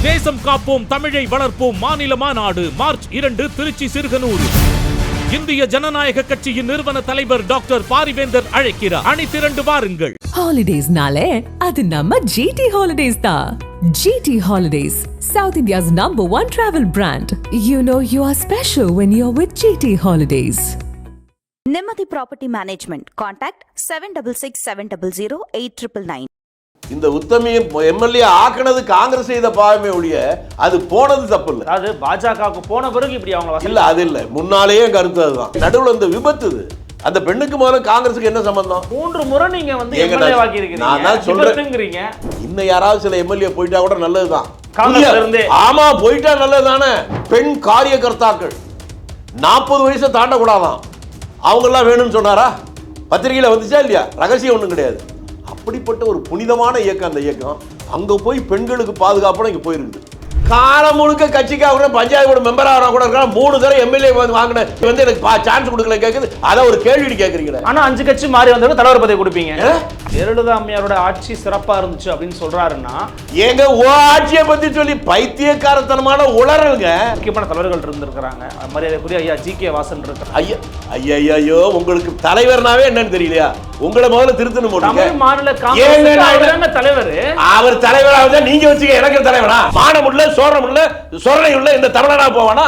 தேசம் காப்போம் தமிழை வளர்ப்போம் மாநில மாநாடு மார்ச் 2 திருச்சி சிறுகனூர். இந்திய ஜனநாயக கட்சியின் நிறுவன தலைவர் டாக்டர் பாரிவேந்தர் அழைக்கிறார். அணிதிரண்டு வாருங்கள். ஹாலிடேஸ்னாலே அது நம்ம ஜிடி ஹாலிடேஸ் தான். GT holidays, South India's #1 travel brand. You know you are special when you're with GT Holidays. Nemathi Property Management. Contact 7667008999. இந்த உத்தமியை எம்எல்ஏ ஆக்கினது காங்கிரஸ் செய்த பாவமே ஒழிய அது போனது தப்பு இல்லை. அது பாஜகவுக்கு போன பிறகு இப்படி அவங்க இல்ல அது இல்ல, முன்னாலேயே கருத்து அதுதான். நடுவில் இந்த விபத்து அந்த பெண்ணுக்கு முதல்ல காங்கிரஸுக்கு என்ன சம்பந்தம்? 3 முறை நீங்க வந்து எம்எல்ஏ ஆக்கி இருக்கீங்க. நான் தான் சொல்றேன், இன்னும் யாராவது சில எம்எல்ஏ போயிட்டா கூட நல்லதுதான். ஆமா, போயிட்டா நல்லதுதானே. பெண் காரியகர்த்தாக்கள் 40 வயசை தாண்டக்கூடாதான். அவங்க எல்லாம் வேணும்னு சொன்னாரா? பத்திரிகையில வந்துச்சா இல்லையா? ரகசியம் ஒண்ணும் கிடையாது. அப்படிப்பட்ட ஒரு புனிதமான இயக்கம் அந்த இயக்கம். அங்க போய் பெண்களுக்கு பாதுகாப்பு இங்க போயிருக்குது. காலம் முழுக்க கட்சிக்காக பஞ்சாயத்து போர்டு மெம்பர் ஆகிறா கூட இருக்கா. 3 தடவை எம்எல்ஏ வாங்கின எனக்கு சான்ஸ் கொடுக்கல கேட்குது. அதை ஒரு கேள்வி கேட்குறீங்க. ஆனா 5 கட்சி மாறி வந்தவங்க தலைவர் பதவி கொடுப்பீங்க. ஜெயலலிதா அம்மையாரோட ஆட்சி சிறப்பா இருந்துச்சு அப்படின்னு சொல்றாருன்னா எங்க ஆட்சியை பத்தி சொல்லி பைத்தியக்காரத்தனமான உளறல்ங்க. முக்கியமான தலைவர்கள் இருந்திருக்கிறாங்க. மரியாதைக்குரிய ஐயா ஜி.கே. வாசன் இருக்காங்க. ஐயோ உங்களுக்கு தலைவர்னாவே என்னன்னு தெரியலையா? உங்களை முதல்ல திருத்தணும். தமிழ் மாநில காங்கிரஸ் தலைவர் அவர் தலைவராக நீங்க வச்சுக்க. எனக்கு தலைவனா? மானமுள்ள சோழமுள்ள சொரணை உள்ள இந்த தமிழனா போவானா?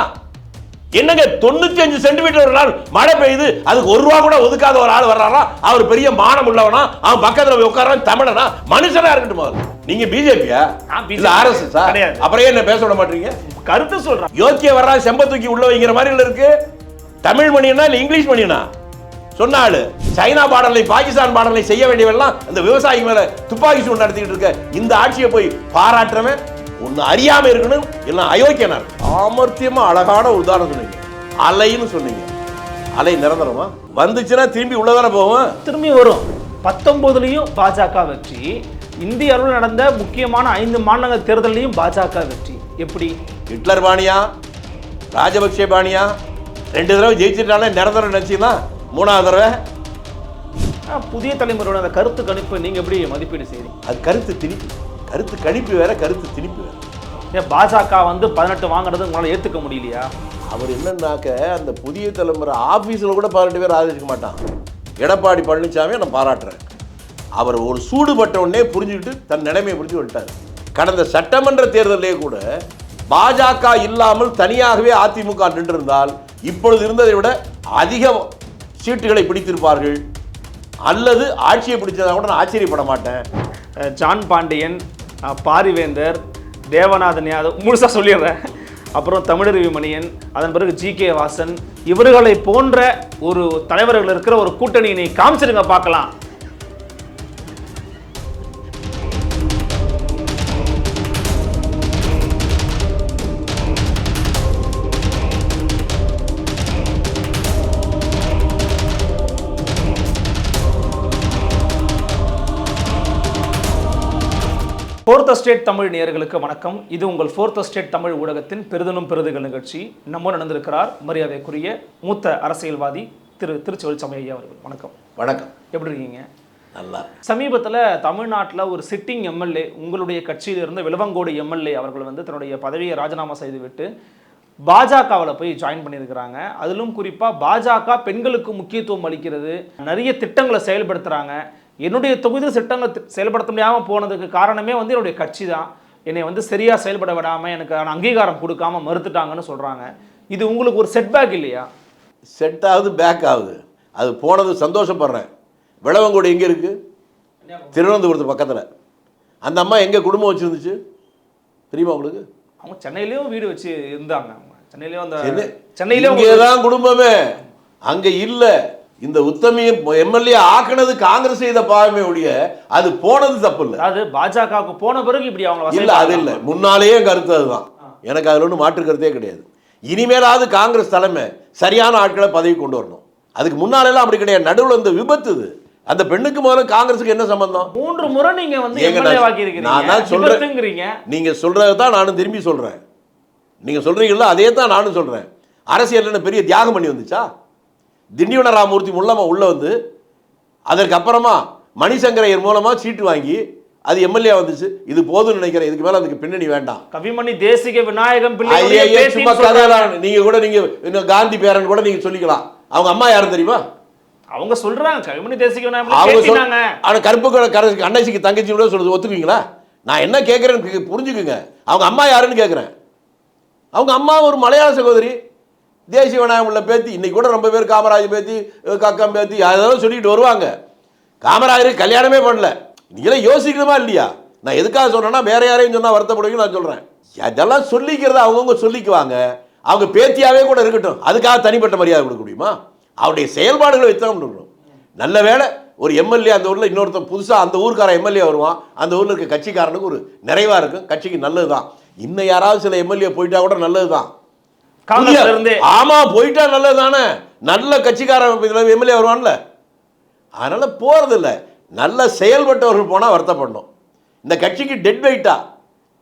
என்னங்க 95 சென்டிமீட்டர் ஒரு நாள் மழை பெய்யுது, அதுக்கு 1 ரூபா கூட ஒதுக்காத ஒரு ஆள் வர்றாரா? அவர் பெரிய மானம் உள்ளவனா? அவன் பக்கத்துல போய் உட்கார்றான் தமிழனா? மனுஷனா இருக்கட்டும். நீங்க பிஜேபியா இல்ல ஆர்எஸ்எஸ்? அப்புறம் என்ன பேச விட மாட்டீங்க? கருத்து சொல்றேன். யோக்கிய வர்றா செம்பத்தூக்கி உள்ள வைங்கிற மாதிரி இருக்கு. தமிழ் மணியனா இல்ல இங்கிலீஷ் மணியனா? சொன்னாலு சைனா பாடலை பாகிஸ்தான் பாடலை செய்ய வேண்டியவெல்லாம் அந்த விவசாயி மேல துப்பாக்கி சூடு நடத்திட்டு இருக்க இந்த ஆட்சியை போய் பாராட்டுறவன் ஒன்னு அறியாம இருக்கணும், எல்லாம் அயோக்கியனா. சாமர்த்தியமா அழகான உதாரணம் சொன்னீங்க. அலைன்னு சொன்னீங்க. அலை நிரந்தரமா வந்துச்சுன்னா திரும்பி உள்ளதான போவோம், திரும்பி வரும். 19லயும் பாஜக வெற்றி, இந்திய அளவில் நடந்த முக்கியமான 5 மாநில தேர்தலையும் பாஜக வெற்றி. எப்படி? ஹிட்லர் பாணியா ராஜபக்சே பாணியா? 2 தடவை ஜெயிச்சிட்டாலே நிரந்தரம் நினைச்சீங்கன்னா 3ஆவது தடவை புதிய தலைமுறையோட அந்த கருத்து கணிப்பு நீங்க எப்படி மதிப்பீடு செய்றீங்க? அது கருத்து திணிப்பு. கருத்து கணிப்பு வேற, கருத்து திணிப்பு வேற. ஏன் பாஜக வந்து 18 வாங்குறது உங்களால ஏத்துக்க முடியலையா? அவர் என்னன்னாக்க அந்த புதிய தலைமுறை ஆபீஸ்ல கூட 18 பேர் ஆதரிக்க மாட்டான். எடப்பாடி பழனிசாமியை நான் பாராட்டுறேன். அவர் ஒரு சூடுபட்ட உடனே புரிஞ்சுக்கிட்டு தன் நிலைமையை புரிஞ்சு விட்டார். கடந்த சட்டமன்ற தேர்தலே கூட பாஜக இல்லாமல் தனியாகவே அதிமுக நின்றிருந்தால் இப்பொழுது இருந்ததை விட அதிக சீட்டுகளை பிடித்திருப்பார்கள், அல்லது ஆட்சியை பிடிச்சதா கூட நான் ஆச்சரியப்பட மாட்டேன். ஜான் பாண்டியன், பாரிவேந்தர், தேவநாதன் யாதவ், முழுசா சொல்லிடுறேன், அப்புறம் தமிழருவி மணியன், அதன் பிறகு ஜி.கே. வாசன், இவர்களை போன்ற ஒரு தலைவர்கள் இருக்கிற ஒரு கூட்டணியினை காமிச்சிருங்க பார்க்கலாம். ஃபோர்த் எஸ்டேட் தமிழ் நேயர்களுக்கு வணக்கம். இது உங்கள் ஃபோர்த் எஸ்டேட் தமிழ் ஊடகத்தின் பெரிதனும் பெரிதுகள் நிகழ்ச்சி. நம்ம நடந்திருக்கிறார் மரியாதைக்குரிய மூத்த அரசியல்வாதி திரு திருச்சி வெளிச்சாமி ஐயா அவர்கள். வணக்கம். வணக்கம். எப்படி இருக்கீங்க? நல்லா. சமீபத்தில் தமிழ்நாட்டில் ஒரு சிட்டிங் எம்எல்ஏ, உங்களுடைய கட்சியில் இருந்த விளவங்கோடு எம்எல்ஏ அவர்கள் வந்து தன்னுடைய பதவியை ராஜினாமா செய்துவிட்டு பாஜகவில் போய் ஜாயின் பண்ணியிருக்கிறாங்க. அதிலும் குறிப்பாக பாஜக பெண்களுக்கு முக்கியத்துவம் அளிக்கிறது, நிறைய திட்டங்களை செயல்படுத்துகிறாங்க. என்னுடைய தொகுதி திட்டங்கள் செயல்படுத்த முடியாமல் போனதுக்கு காரணமே வந்து என்னுடைய கட்சி தான். என்னை வந்து சரியாக செயல்பட விடாமல் எனக்கு அங்கீகாரம் கொடுக்காம மறுத்துட்டாங்கன்னு சொல்கிறாங்க. இது உங்களுக்கு ஒரு செட்பேக் இல்லையா? செட் ஆகுது, பேக் ஆகுது. அது போனது சந்தோஷப்படுறேன். விளவங்கோடு எங்கே இருக்குது? திருவனந்தபுரத்து பக்கத்தில். அந்த அம்மா எங்கே குடும்பம் வச்சுருந்துச்சு தெரியுமா உங்களுக்கு? அவங்க சென்னையிலேயும் வீடு வச்சு இருந்தாங்க. அவங்க சென்னையிலேயும் அந்த சென்னையிலேயும் தான் குடும்பமே அங்கே இல்லை. இந்த உத்தமியை எம்எல்ஏ ஆக்கினது காங்கிரஸ் செய்த பாவமே ஒழிய அது போனது தப்பு இல்லை. அது பாஜகவுக்கு போன பிறகு இப்படி அவங்க இல்ல அது இல்லை, முன்னாலேயே கருத்து அதுதான். எனக்கு அதில் ஒன்றும் மாற்று கருத்தே கிடையாது. இனிமேலாவது காங்கிரஸ் தலைமை சரியான ஆட்களை பதவி கொண்டு வரணும். அதுக்கு முன்னாலெல்லாம் அப்படி கிடையாது. நடுவில் இந்த விபத்து அந்த பெண்ணுக்கு முதல்ல காங்கிரஸுக்கு என்ன சம்பந்தம்? 3 முறை நீங்க வந்து எம்எல்ஏ ஆக்கி இருக்கீங்க. நான் தான் சொல்றேன், நீங்க சொல்றதை தான் நானும் திரும்பி சொல்றேன். நீங்க சொல்றீங்களா அதே தான் நானும் சொல்றேன். அரசியல் பெரிய தியாகம் பண்ணி வந்துச்சா? திண்டிவன ராமமூர்த்தி மூலமா உள்ள வந்து அதற்கு அப்புறமா மணிசங்கரையர் மூலமா சீட்டு வாங்கி அது எம்எல்ஏ வந்துச்சு, இது போதும்னு நினைக்கிறேன். இதுக்கு மேல அதுக்கு பின்னணி வேண்டாம். கவிமணி தேசிக விநாயகம் பிள்ளை சும்மா கதையெல்லாம் நீங்க கூட நீங்க இன்னும் காந்தி பேரன் கூட நீங்க சொல்லிக்கலாம். அவங்க அம்மா யாரும் தெரியுமா? அவங்க சொல்றாங்க கவிமணி தேசிக விநாயகம். ஆனா கருப்பு அன்னைக்கு தங்கச்சி கூட சொல்றது ஒத்துக்குவீங்களா? நான் என்ன கேட்கறேன்னு புரிஞ்சுக்குங்க. அவங்க அம்மா யாருன்னு கேட்கறேன். அவங்க அம்மா ஒரு மலையாள சகோதரி, தேசிய விநாயகம் உள்ள பேத்தி. இன்னைக்கு கூட ரொம்ப பேர் காமராஜ் பேத்தி, கக்கம் பேத்தி அதெல்லாம் சொல்லிட்டு வருவாங்க. காமராஜர் கல்யாணமே பண்ணல. நீங்களே யோசிக்கணுமா இல்லையா? நான் எதுக்காக சொல்றேன்னா, வேற யாரையும் சொன்னா வருத்தப்படுவீங்க நான் சொல்றேன். அதெல்லாம் சொல்லிக்கிறத அவங்கவுங்க சொல்லிக்குவாங்க. அவங்க பேத்தியாவே கூட இருக்கட்டும், அதுக்காக தனிப்பட்ட மரியாதை கொடுக்க முடியுமா? அவருடைய செயல்பாடுகளை வைத்தான் இருக்கணும். நல்ல வேலை ஒரு எம்எல்ஏ அந்த ஊரில் இன்னொருத்தன் புதுசாக அந்த ஊருக்கார எம்எல்ஏ வருவான். அந்த ஊரில் இருக்க கட்சிக்காரனுக்கு ஒரு நிறைவாக இருக்கும், கட்சிக்கு நல்லது தான். இன்னும் யாராவது சில எம்எல்ஏ போயிட்டா கூட நல்லது தான். ஆமா, போயிட்டா நல்லது தானே. நல்ல கட்சிக்காரன் எம்எல்ஏ வருவான்ல, அதனால போறதில்லை. நல்ல செயல்பட்டவர்கள் போனால் வருத்தப்படணும். இந்த கட்சிக்கு டெட் வெயிட்டா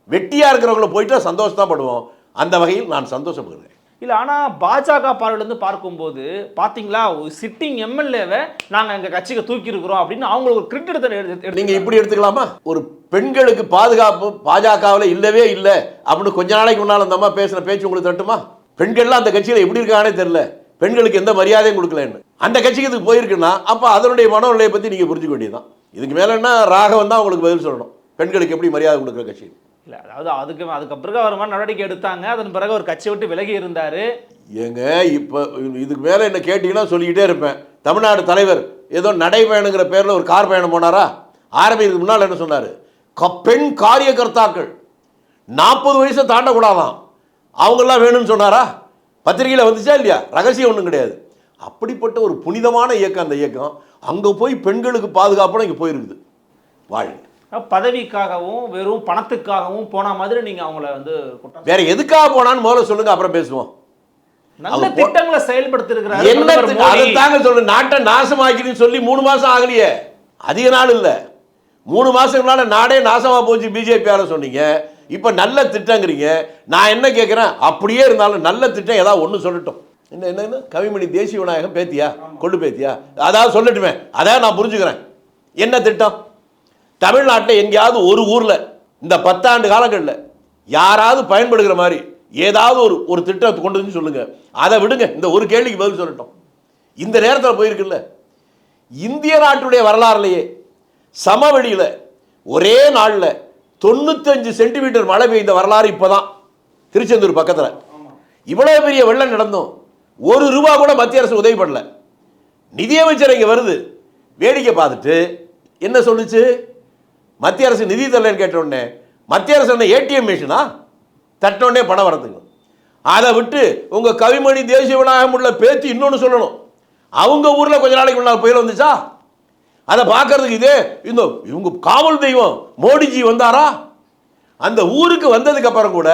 வெட்டியா இருக்கிறவங்களை போயிட்டா சந்தோஷம் படுவோம். அந்த வகையில் நான் சந்தோஷப்படுகிறேன். இல்ல, ஆனா பாஜக பார்வையிலிருந்து பார்க்கும்போது பாத்தீங்களா, ஒரு சிட்டிங் எம்எல்ஏவை நாங்க எங்க கட்சிக்கு தூக்கி இருக்கிறோம் அப்படின்னு அவங்களுக்கு ஒரு கிரெடிட் நீங்க இப்படி எடுத்துக்கலாமா? ஒரு பெண்களுக்கு பாதுகாப்பு பாஜகவில் இல்லவே இல்லை அப்படின்னு கொஞ்ச நாளைக்கு முன்னால் அந்த அம்மா பேசின பேச்சு உங்களுக்கு தட்டுமா? பெண்கள்லாம் அந்த கட்சியில் எப்படி இருக்கானே தெரியல, பெண்களுக்கு எந்த மரியாதையும் கொடுக்கலன்னு அந்த கட்சிக்கு இதுக்கு போயிருக்குன்னா அப்போ அதனுடைய மனநிலையை பற்றி நீங்கள் புரிஞ்சுக்க வேண்டியதுதான். இதுக்கு மேலேன்னா ராகவன் தான் உங்களுக்கு பதில் சொல்லணும், பெண்களுக்கு எப்படி மரியாதை கொடுக்குற கட்சி இல்லை. அதாவது அதுக்கு பிறகு அவர் மாதிரி நடவடிக்கை எடுத்தாங்க, அதன் பிறகு ஒரு கட்சியை விட்டு விலகி இருந்தார். ஏங்க இப்போ இதுக்கு மேலே என்ன கேட்டிங்கன்னா சொல்லிக்கிட்டே இருப்பேன். தமிழ்நாடு தலைவர் ஏதோ நடைபயணங்கிற பேரில் ஒரு கார் பயணம் போனாரா? ஆரம்பிக்கிறதுக்கு முன்னால் என்ன சொன்னார்? பெண் காரியகர்த்தாக்கள் 40 வயசை தாண்டக்கூடாதான், அவங்கெல்லாம் வேணும்னு சொன்னாரா? பத்திரிகையில் வந்துச்சா இல்லையா? ரகசியம் ஒன்றும் கிடையாது. அப்படிப்பட்ட ஒரு புனிதமான இயக்கம் அந்த இயக்கம். அங்கே போய் பெண்களுக்கு பாதுகாப்புனா இங்கே போயிருக்குது. வாழ்க்கை பதவிக்காகவும் வெறும் பணத்துக்காகவும் போன மாதிரி நீங்க அவங்கள வந்து வேற எதுக்காக போனான்னு முதல்ல சொல்லுங்க, அப்புறம் பேசுவோம். நல்ல திட்டங்களை செயல்படுத்திருக்கிறாரு. என்ன சொல்லு, நாட்டை நாசமாக்கின்னு சொல்லி 3 மாசம் ஆகலையே, அதிக நாள் இல்லை, 3 மாசத்துக்கு முன்னால நாடே நாசமா போச்சு பிஜேபியால சொன்னீங்க. இப்ப நல்ல திட்டங்கிறீங்க. நான் என்ன கேட்கிறேன், அப்படியே இருந்தாலும் நல்ல திட்டம் ஏதாவது ஒன்று சொல்லட்டும். என்ன கவிமணி தேசிய விநாயகம் பேத்தியா, கொண்டு பேத்தியா, அதாவது சொல்லட்டுமே, அதாவது நான் புரிஞ்சுக்கிறேன். என்ன திட்டம்? தமிழ்நாட்டில் எங்கேயாவது ஒரு ஊரில் இந்த 10 ஆண்டு காலங்களில் யாராவது பயன்படுகிற மாதிரி ஏதாவது ஒரு திட்டத்தை கொண்டு வந்து சொல்லுங்க. அதை விடுங்க, இந்த ஒரு கேள்விக்கு பதில் சொல்லட்டும். இந்த நேரத்தில் போயிருக்குல்ல, இந்திய நாட்டுடைய வரலாறுலேயே சமவெளியில் ஒரே நாளில் 95 சென்டிமீட்டர் மழை பெய்த வரலாறு இப்போதான் திருச்செந்தூர் பக்கத்தில். இவ்வளவு பெரிய வெள்ளம் நடந்தும் ₹1 கூட மத்திய அரசு உதவி பண்ணல. நிதியமைச்சர் இங்கே வருது, வேடிக்கை பார்த்துட்டு என்ன சொல்லுச்சு? மத்திய அரசு நிதி தரலன்னு கேட்டோடனே, மத்திய அரசு என்ன ஏடிஎம் மிஷினா தட்டோடனே பணம் வரதுக்கு? அதை விட்டு உங்க கவிமணி தேசிய விநாயகம் உள்ள பேத்தி இன்னொன்று சொல்லணும். அவங்க ஊரில் கொஞ்ச நாளைக்கு முன்னால் புயல் வந்துச்சா? அதை பார்க்கறதுக்கு இதே இவங்க காவல் தெய்வம் மோடிஜி வந்தாரா? அந்த ஊருக்கு வந்ததுக்கு அப்புறம் கூட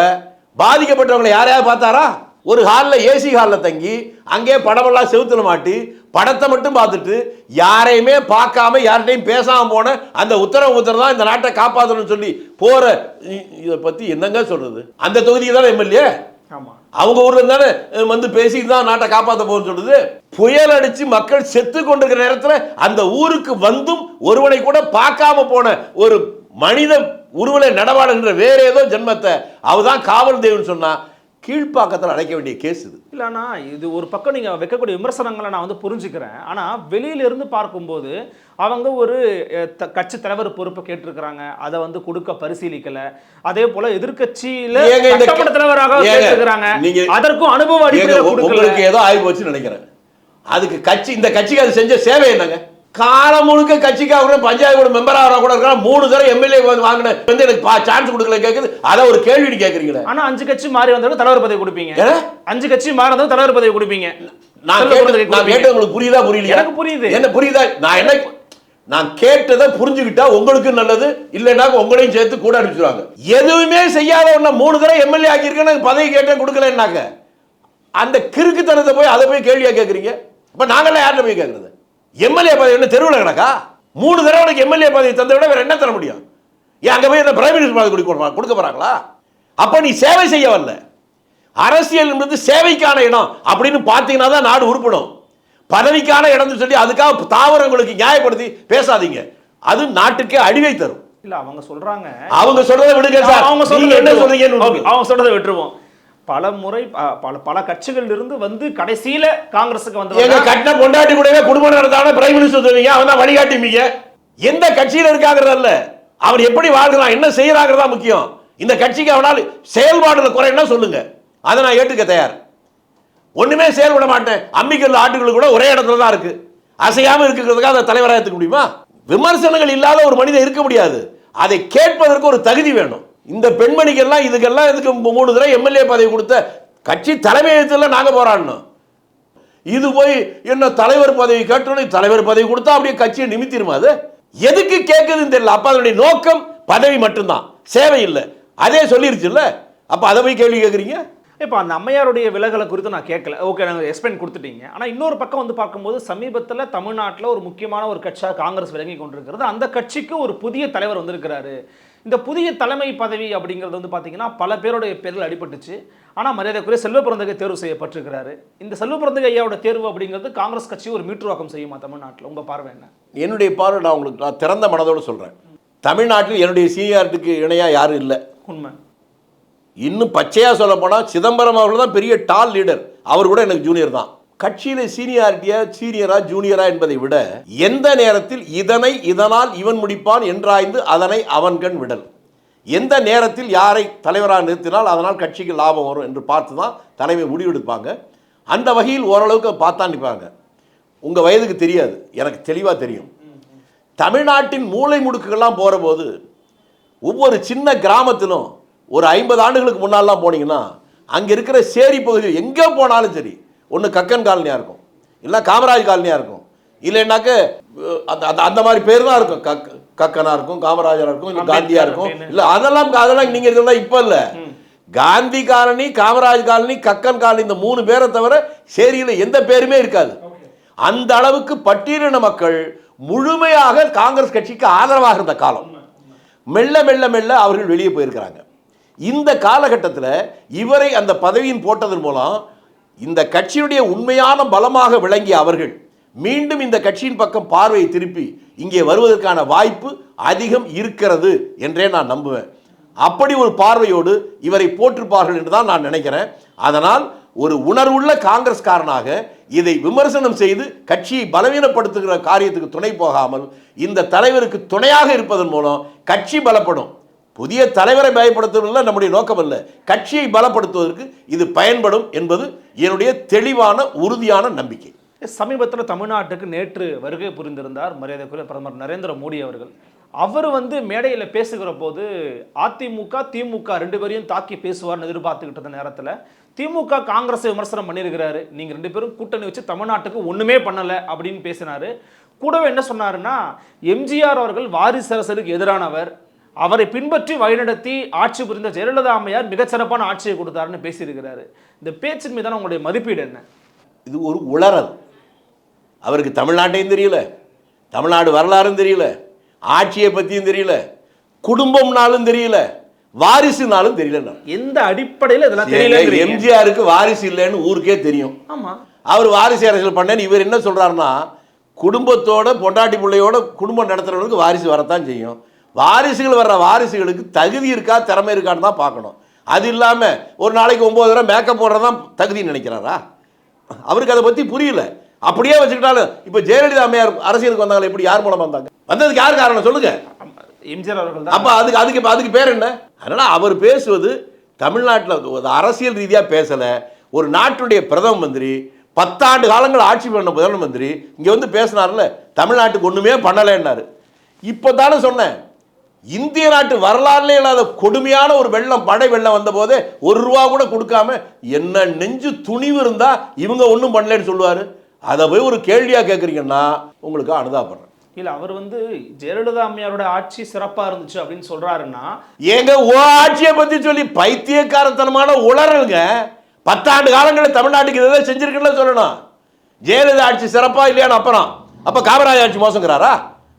பாதிக்கப்பட்டவங்களை யாரையாவது பார்த்தாரா? ஒரு ஹாலில் ஏசி ஹாலில் தங்கி அங்கே படமெல்லாம் செவுத்துல மாட்டி படத்தை மட்டும் பார்த்துட்டு யாரையுமே பார்க்காம யார்கிட்டையும் பேசாம போன அந்த உத்தரவு தான் இந்த நாட்டை காப்பாற்றணும்னு சொல்லி போற. இதை பத்தி என்னங்க சொல்றது? அந்த தொகுதிக்கு தானே எம்எல்ஏ, அவங்க ஊர்ல தானே வந்து பேசி தான் நாட்டை காப்பாற்ற போகுன்னு சொல்லுது. புயல் அடிச்சு மக்கள் செத்து கொண்டிருக்கிற நேரத்தில் அந்த ஊருக்கு வந்தும் ஒருவனை கூட பார்க்காம போன ஒரு மனித உருவலை நடவாடுன்ற வேற ஏதோ ஜென்மத்தை அவதான் காவல் தெய்வம்னு சொன்னா கீழ்ப்பாக்கத்தில் அடைக்க வேண்டிய கேஸ் இது. இல்லைண்ணா, இது ஒரு பக்கம் நீங்கள் வைக்கக்கூடிய விமர்சனங்களை நான் வந்து புரிஞ்சுக்கிறேன். ஆனால் வெளியிலிருந்து பார்க்கும்போது அவங்க ஒரு கட்சி தலைவர் பொறுப்பை கேட்டிருக்கிறாங்க, அதை வந்து கொடுக்க பரிசீலிக்கல. அதே போல எதிர்கட்சியில தலைவராக கேட்டிருக்கிறாங்க, அதற்கும் அனுபவ அடிப்படையில் உங்களுக்கு ஏதோ ஆகி போச்சுன்னு நினைக்கிறேன். அதுக்கு கட்சி, இந்த கட்சிக்கு அது செஞ்ச சேவை என்னங்க? காலம் முழுக்க கட்சிக்காக பஞ்சாயத்து மெம்பராக கூட இருக்கிற 3 தடவை எம்எல்ஏ வாங்கின வந்து எனக்கு சான்ஸ் கொடுக்கல கேட்குது. அதை ஒரு கேள்வி கேட்குறீங்களா? ஆனா 5 கட்சி மாறி வந்தாலும் தலைவர் பதவி கொடுப்பீங்க. 5 கட்சி மாறி வந்தாலும் தலைவர் பதவி கொடுப்பீங்க. நான் கேட்டது உங்களுக்கு புரியுதா புரியலையா? எனக்கு புரியுது. என்ன புரியுதா? நான் கேட்டதை புரிஞ்சுக்கிட்டா உங்களுக்கு நல்லது, இல்லைன்னா உங்களையும் சேர்த்து கூட அனுப்பிச்சுருவாங்க. எதுவுமே செய்யாத ஒண்ணு 3 தடவை எம்எல்ஏ ஆக்கியிருக்கேன், பதவி கேட்டேன் கொடுக்கலன்னாக்க அந்த கிறுக்குத்தனத்தை போய் அதை போய் கேள்வியா கேட்குறீங்க. இப்ப நாங்கெல்லாம் யார்கிட்ட போய் கேட்கறது? எம்எல்ஏ பதவி என்ன தெருவில் கிடக்கா? 3 தடவை எம்எல்ஏ பதவி தந்த விட வேற என்ன தர முடியும்? ஏன் அங்க போய் என்ன பிரைம் மினிஸ்டர் பதவி கொடுக்க போறாங்களா? அப்ப நீ சேவை செய்ய வரல, அரசியல் என்பது சேவைக்கான இடம் அப்படின்னு பார்த்தீங்கன்னா தான் நாடு உருப்படும். பதவிக்கான இடம் சொல்லி அதுக்காக தாவரங்களுக்கு நியாயப்படுத்தி பேசாதீங்க, அது நாட்டுக்கே அழிவை தரும். இல்ல அவங்க சொல்றாங்க, அவங்க சொல்றதை விடுங்க சார். அவங்க சொல்றது என்ன சொல்றீங்க? அவங்க சொல்றதை விட்டுருவோம். பல முறை பல கட்சிகள் இருந்து வந்து கடைசியில காங்கிரஸுக்கு வந்து எங்க கட்டின பொண்டாட்டி கூடவே குடும்பம் நடத்தான பிரைம் மினிஸ்டர் சொல்லுவீங்க, அவன் தான் வழிகாட்டுவீங்க. எந்த கட்சியில இருக்காங்கிறதல்ல, அவர் எப்படி வாழ்கிறான் என்ன செய்யறாங்கிறதா முக்கியம். இந்த கட்சிக்கு அவனால் செயல்பாடுல குறைன்னா சொல்லுங்க, அதை நான் ஏற்றுக்க தயார். ஒண்ணுமே செயல்பட மாட்டேன், அம்பிக்கல் ஆட்டுகள் கூட ஒரே இடத்துல தான் இருக்கு, அசையாம இருக்கிறதுக்காக அதை தலைவராக எடுத்துக்க முடியுமா? விமர்சனங்கள் இல்லாத ஒரு மனிதன் இருக்க முடியாது. அதை கேட்பதற்கு ஒரு தகுதி வேணும். இந்த பெண்மணிக்கெல்லாம் இதுக்கெல்லாம் இதுக்கு 3 தடவை எம்எல்ஏ பதவி கொடுத்த கட்சி தலைமையகத்துல நாங்க போராடணும். இது போய் என்ன தலைவர் பதவி கேட்டோன்னு தலைவர் பதவி கொடுத்தா அப்படியே கட்சியை நிமித்திருமா? அது எதுக்கு கேட்குதுன்னு தெரியல. அப்ப அதனுடைய நோக்கம் பதவி மட்டும்தான், சேவை இல்லை. அதே சொல்லிருச்சு இல்ல, அப்ப அதை போய் கேள்வி கேட்குறீங்க. இப்போ அந்த அம்மையாருடைய விலகலை குறித்து நான் கேட்கல, ஓகே, நாங்கள் எக்ஸ்பிளைன் கொடுத்துட்டீங்க. ஆனால் இன்னொரு பக்கம் வந்து பார்க்கும்போது சமீபத்தில் தமிழ்நாட்டில் ஒரு முக்கியமான ஒரு கட்சியாக காங்கிரஸ் விளங்கி கொண்டிருக்கிறது. அந்த கட்சிக்கு ஒரு புதிய தலைவர் வந்திருக்கிறாரு. இந்த புதிய தலைமை பதவி அப்படிங்கிறது வந்து பார்த்தீங்கன்னா பல பேருடைய பேரில் அடிபட்டுச்சு. ஆனால் மரியாதைக்குரிய செல்வ பிறந்தகை தேர்வு செய்யப்பட்டிருக்கிறாரு. இந்த செல்வ பிறந்தகை ஐயாவோட தேர்வு அப்படிங்கிறது காங்கிரஸ் கட்சி ஒரு மீட்டுருவாக்கம் செய்யுமா தமிழ்நாட்டில்? உங்கள் பார்வை என்ன? என்னுடைய பார்வை நான் திறந்த மனதோடு சொல்கிறேன். தமிழ்நாட்டில் என்னுடைய சீனியாரிட்டிக்கு இணையாக யாரும் இல்லை. உண்மை. இன்னும் பச்சையாக சொல்ல போனால் சிதம்பரம் அவர்கள் தான் பெரிய டால் லீடர், அவர் கூட எனக்கு ஜூனியர் தான். கட்சியில சீனியரா ஜூனியரா என்பதை விட எந்த நேரத்தில் இதனால் இவன் முடிப்பான் என்றாய்ந்து அதனை அவன் கண் விடல், எந்த நேரத்தில் யாரை தலைவராக நிறுத்தினால் அதனால் கட்சிக்கு லாபம் வரும் என்று பார்த்து தான் தலைமை முடிவெடுப்பாங்க. அந்த வகையில் ஓரளவுக்கு பார்த்தா நிற்பாங்க. உங்கள் வயதுக்கு தெரியாது, எனக்கு தெளிவாக தெரியும். தமிழ்நாட்டின் மூளை முடுக்குகள்லாம் போகிற போது ஒவ்வொரு சின்ன கிராமத்திலும் ஒரு 50 ஆண்டுகளுக்கு முன்னாலாம் போனீங்கன்னா அங்கே இருக்கிற சேரி பகுதியில் எங்கே போனாலும் சரி, ஒன்று கக்கன் காலனியாக இருக்கும், இல்லை காமராஜ் காலனியாக இருக்கும், இல்லைன்னாக்க அந்த மாதிரி பேர் தான் இருக்கும். கக்கனாக இருக்கும், காமராஜராக இருக்கும், இல்லை காந்தியாக இருக்கும். இல்லை அதெல்லாம் நீங்கள் இதெல்லாம் இப்போ இல்லை. Gandhi colony, Kamaraj colony, Kakkan colony, இந்த 3 பேரை தவிர சேரியில் எந்த பேருமே இருக்காது. அந்த அளவுக்கு பட்டியலின மக்கள் முழுமையாக காங்கிரஸ் கட்சிக்கு ஆதரவாக இருந்த காலம். மெல்ல மெல்ல மெல்ல அவர்கள் வெளியே போயிருக்கிறாங்க. இந்த காலகட்டத்தில் இவரை அந்த பதவியின் போட்டதன் மூலம் இந்த கட்சியுடைய உண்மையான பலமாக விளங்கிய அவர்கள் மீண்டும் இந்த கட்சியின் பக்கம் பார்வையை திருப்பி இங்கே வருவதற்கான வாய்ப்பு அதிகம் இருக்கிறது என்றே நான் நம்புவேன். அப்படி ஒரு பார்வையோடு இவரை போற்றிருப்பார்கள் என்று தான் நான் நினைக்கிறேன். அதனால் ஒரு உணர்வுள்ள காங்கிரஸ்காரனாக இதை விமர்சனம் செய்து கட்சியை பலவீனப்படுத்துகிற காரியத்துக்கு துணை போகாமல் இந்த தலைவருக்கு துணையாக இருப்பதன் மூலம் கட்சி பலப்படும். புதிய தலைவரை பயப்படுத்துவதில் நம்முடைய நோக்கம் அல்ல, கட்சியை பலப்படுத்துவதற்கு இது பயன்படும் என்பது என்னுடைய தெளிவான உறுதியான நம்பிக்கை. சமீபத்தில் தமிழ்நாட்டுக்கு நேற்று வருகை புரிந்திருந்தார் மரியாதைக்குரிய பிரதமர் நரேந்திர மோடி அவர்கள். அவர் மேடையில் பேசுகிற போது அதிமுக திமுக 2 பேரையும் தாக்கி பேசுவார்னு எதிர்பார்த்துக்கிட்ட நேரத்தில் திமுக காங்கிரஸை விமர்சனம் பண்ணியிருக்கிறாரு. நீங்கள் 2 பேரும் கூட்டணி வச்சு தமிழ்நாட்டுக்கு ஒன்றுமே பண்ணலை அப்படின்னு பேசினார். கூடவே என்ன சொன்னாருன்னா, எம்ஜிஆர் அவர்கள் வாரிசு அரசருக்கு எதிரானவர், அவரை பின்பற்றி வழிநடத்தி ஆட்சி புரிந்த ஜெயலலிதா அம்மையார் மிகச்சிறப்பான ஆட்சியை கொடுத்தாருன்னு பேசியிருக்கிறாரு. இந்த பேச்சின் மீதான உங்களுடைய மதிப்பீடு என்ன? இது ஒரு உளறல். அவருக்கு தமிழ்நாட்டையும் தெரியல, தமிழ்நாடு வரலாறும் தெரியல, ஆட்சியை பற்றியும் தெரியல, குடும்பம்னாலும் தெரியல, வாரிசுனாலும் தெரியல. எந்த அடிப்படையில் இதெல்லாம் தெரியல? எம்ஜிஆருக்கு வாரிசு இல்லைன்னு ஊருக்கே தெரியும். ஆமா, அவர் வாரிசு அரசியல் பண்ணேன்னு இவர் என்ன சொல்றாருன்னா, குடும்பத்தோட பொண்டாட்டி பிள்ளையோட குடும்பம் நடத்துறவங்களுக்கு வாரிசு வரத்தான் செய்யும். வாரிசுகள் வர்ற வாரிசுகளுக்கு தகுதி இருக்கா திறமை இருக்கான்னு தான் பார்க்கணும். அது இல்லாமல் ஒரு நாளைக்கு 9 தடவை மேக்கப் போடுறதான் தகுதின்னு நினைக்கிறாரா? அவருக்கு அதை பற்றி புரியல. அப்படியே வச்சுக்கிட்டாலும் இப்போ ஜெயலலிதா அம்மையார் அரசியலுக்கு வந்தாங்க, எப்படி யார் மூலம் வந்தாங்க? வந்ததுக்கு யார் காரணம் சொல்லுங்க? எம்ஜிஆர் அவர்கள் தான். அப்போ அதுக்கு பேர் என்ன? அதனால அவர் பேசுவது தமிழ்நாட்டில் அரசியல் ரீதியாக பேசலை. ஒரு நாட்டுடைய பிரதம மந்திரி 10 ஆண்டு காலங்கள் ஆட்சி பண்ண பிரதம மந்திரி இங்கே வந்து பேசினார்ல, தமிழ்நாட்டுக்கு ஒன்றுமே பண்ணலைன்னாரு. இப்போ தானே சொன்னேன், இந்திய நாட்டு வரலாறுலே இல்லாத கொடுமையான ஒரு வெள்ளம், படை வெள்ளம் வந்த போதே 1 ரூபா கூட கொடுக்காம என்ன நெஞ்சு துணிவு இருந்தா இவங்க ஒன்றும் பண்ணலன்னு சொல்லுவாரு. அதை போய் ஒரு கேள்வியா கேட்குறீங்கன்னா உங்களுக்கு அனுதாபப்படுறேன். இல்ல, அவர் ஜெயலலிதா அம்மையாரோட ஆட்சி சிறப்பா இருந்துச்சு அப்படின்னு சொல்றாருன்னா, ஏங்க ஓ ஆட்சியை பத்தி சொல்லி பைத்தியக்காரத்தனமான உளறலுங்க. 10 ஆண்டு காலங்களில் தமிழ்நாட்டுக்கு இதை செஞ்சிருக்குன்னு சொல்லணும். ஜெயலலிதா ஆட்சி சிறப்பா இல்லையான்னு அப்புறம் அப்ப காமராஜ் ஆட்சி மோசங்கிறாரா?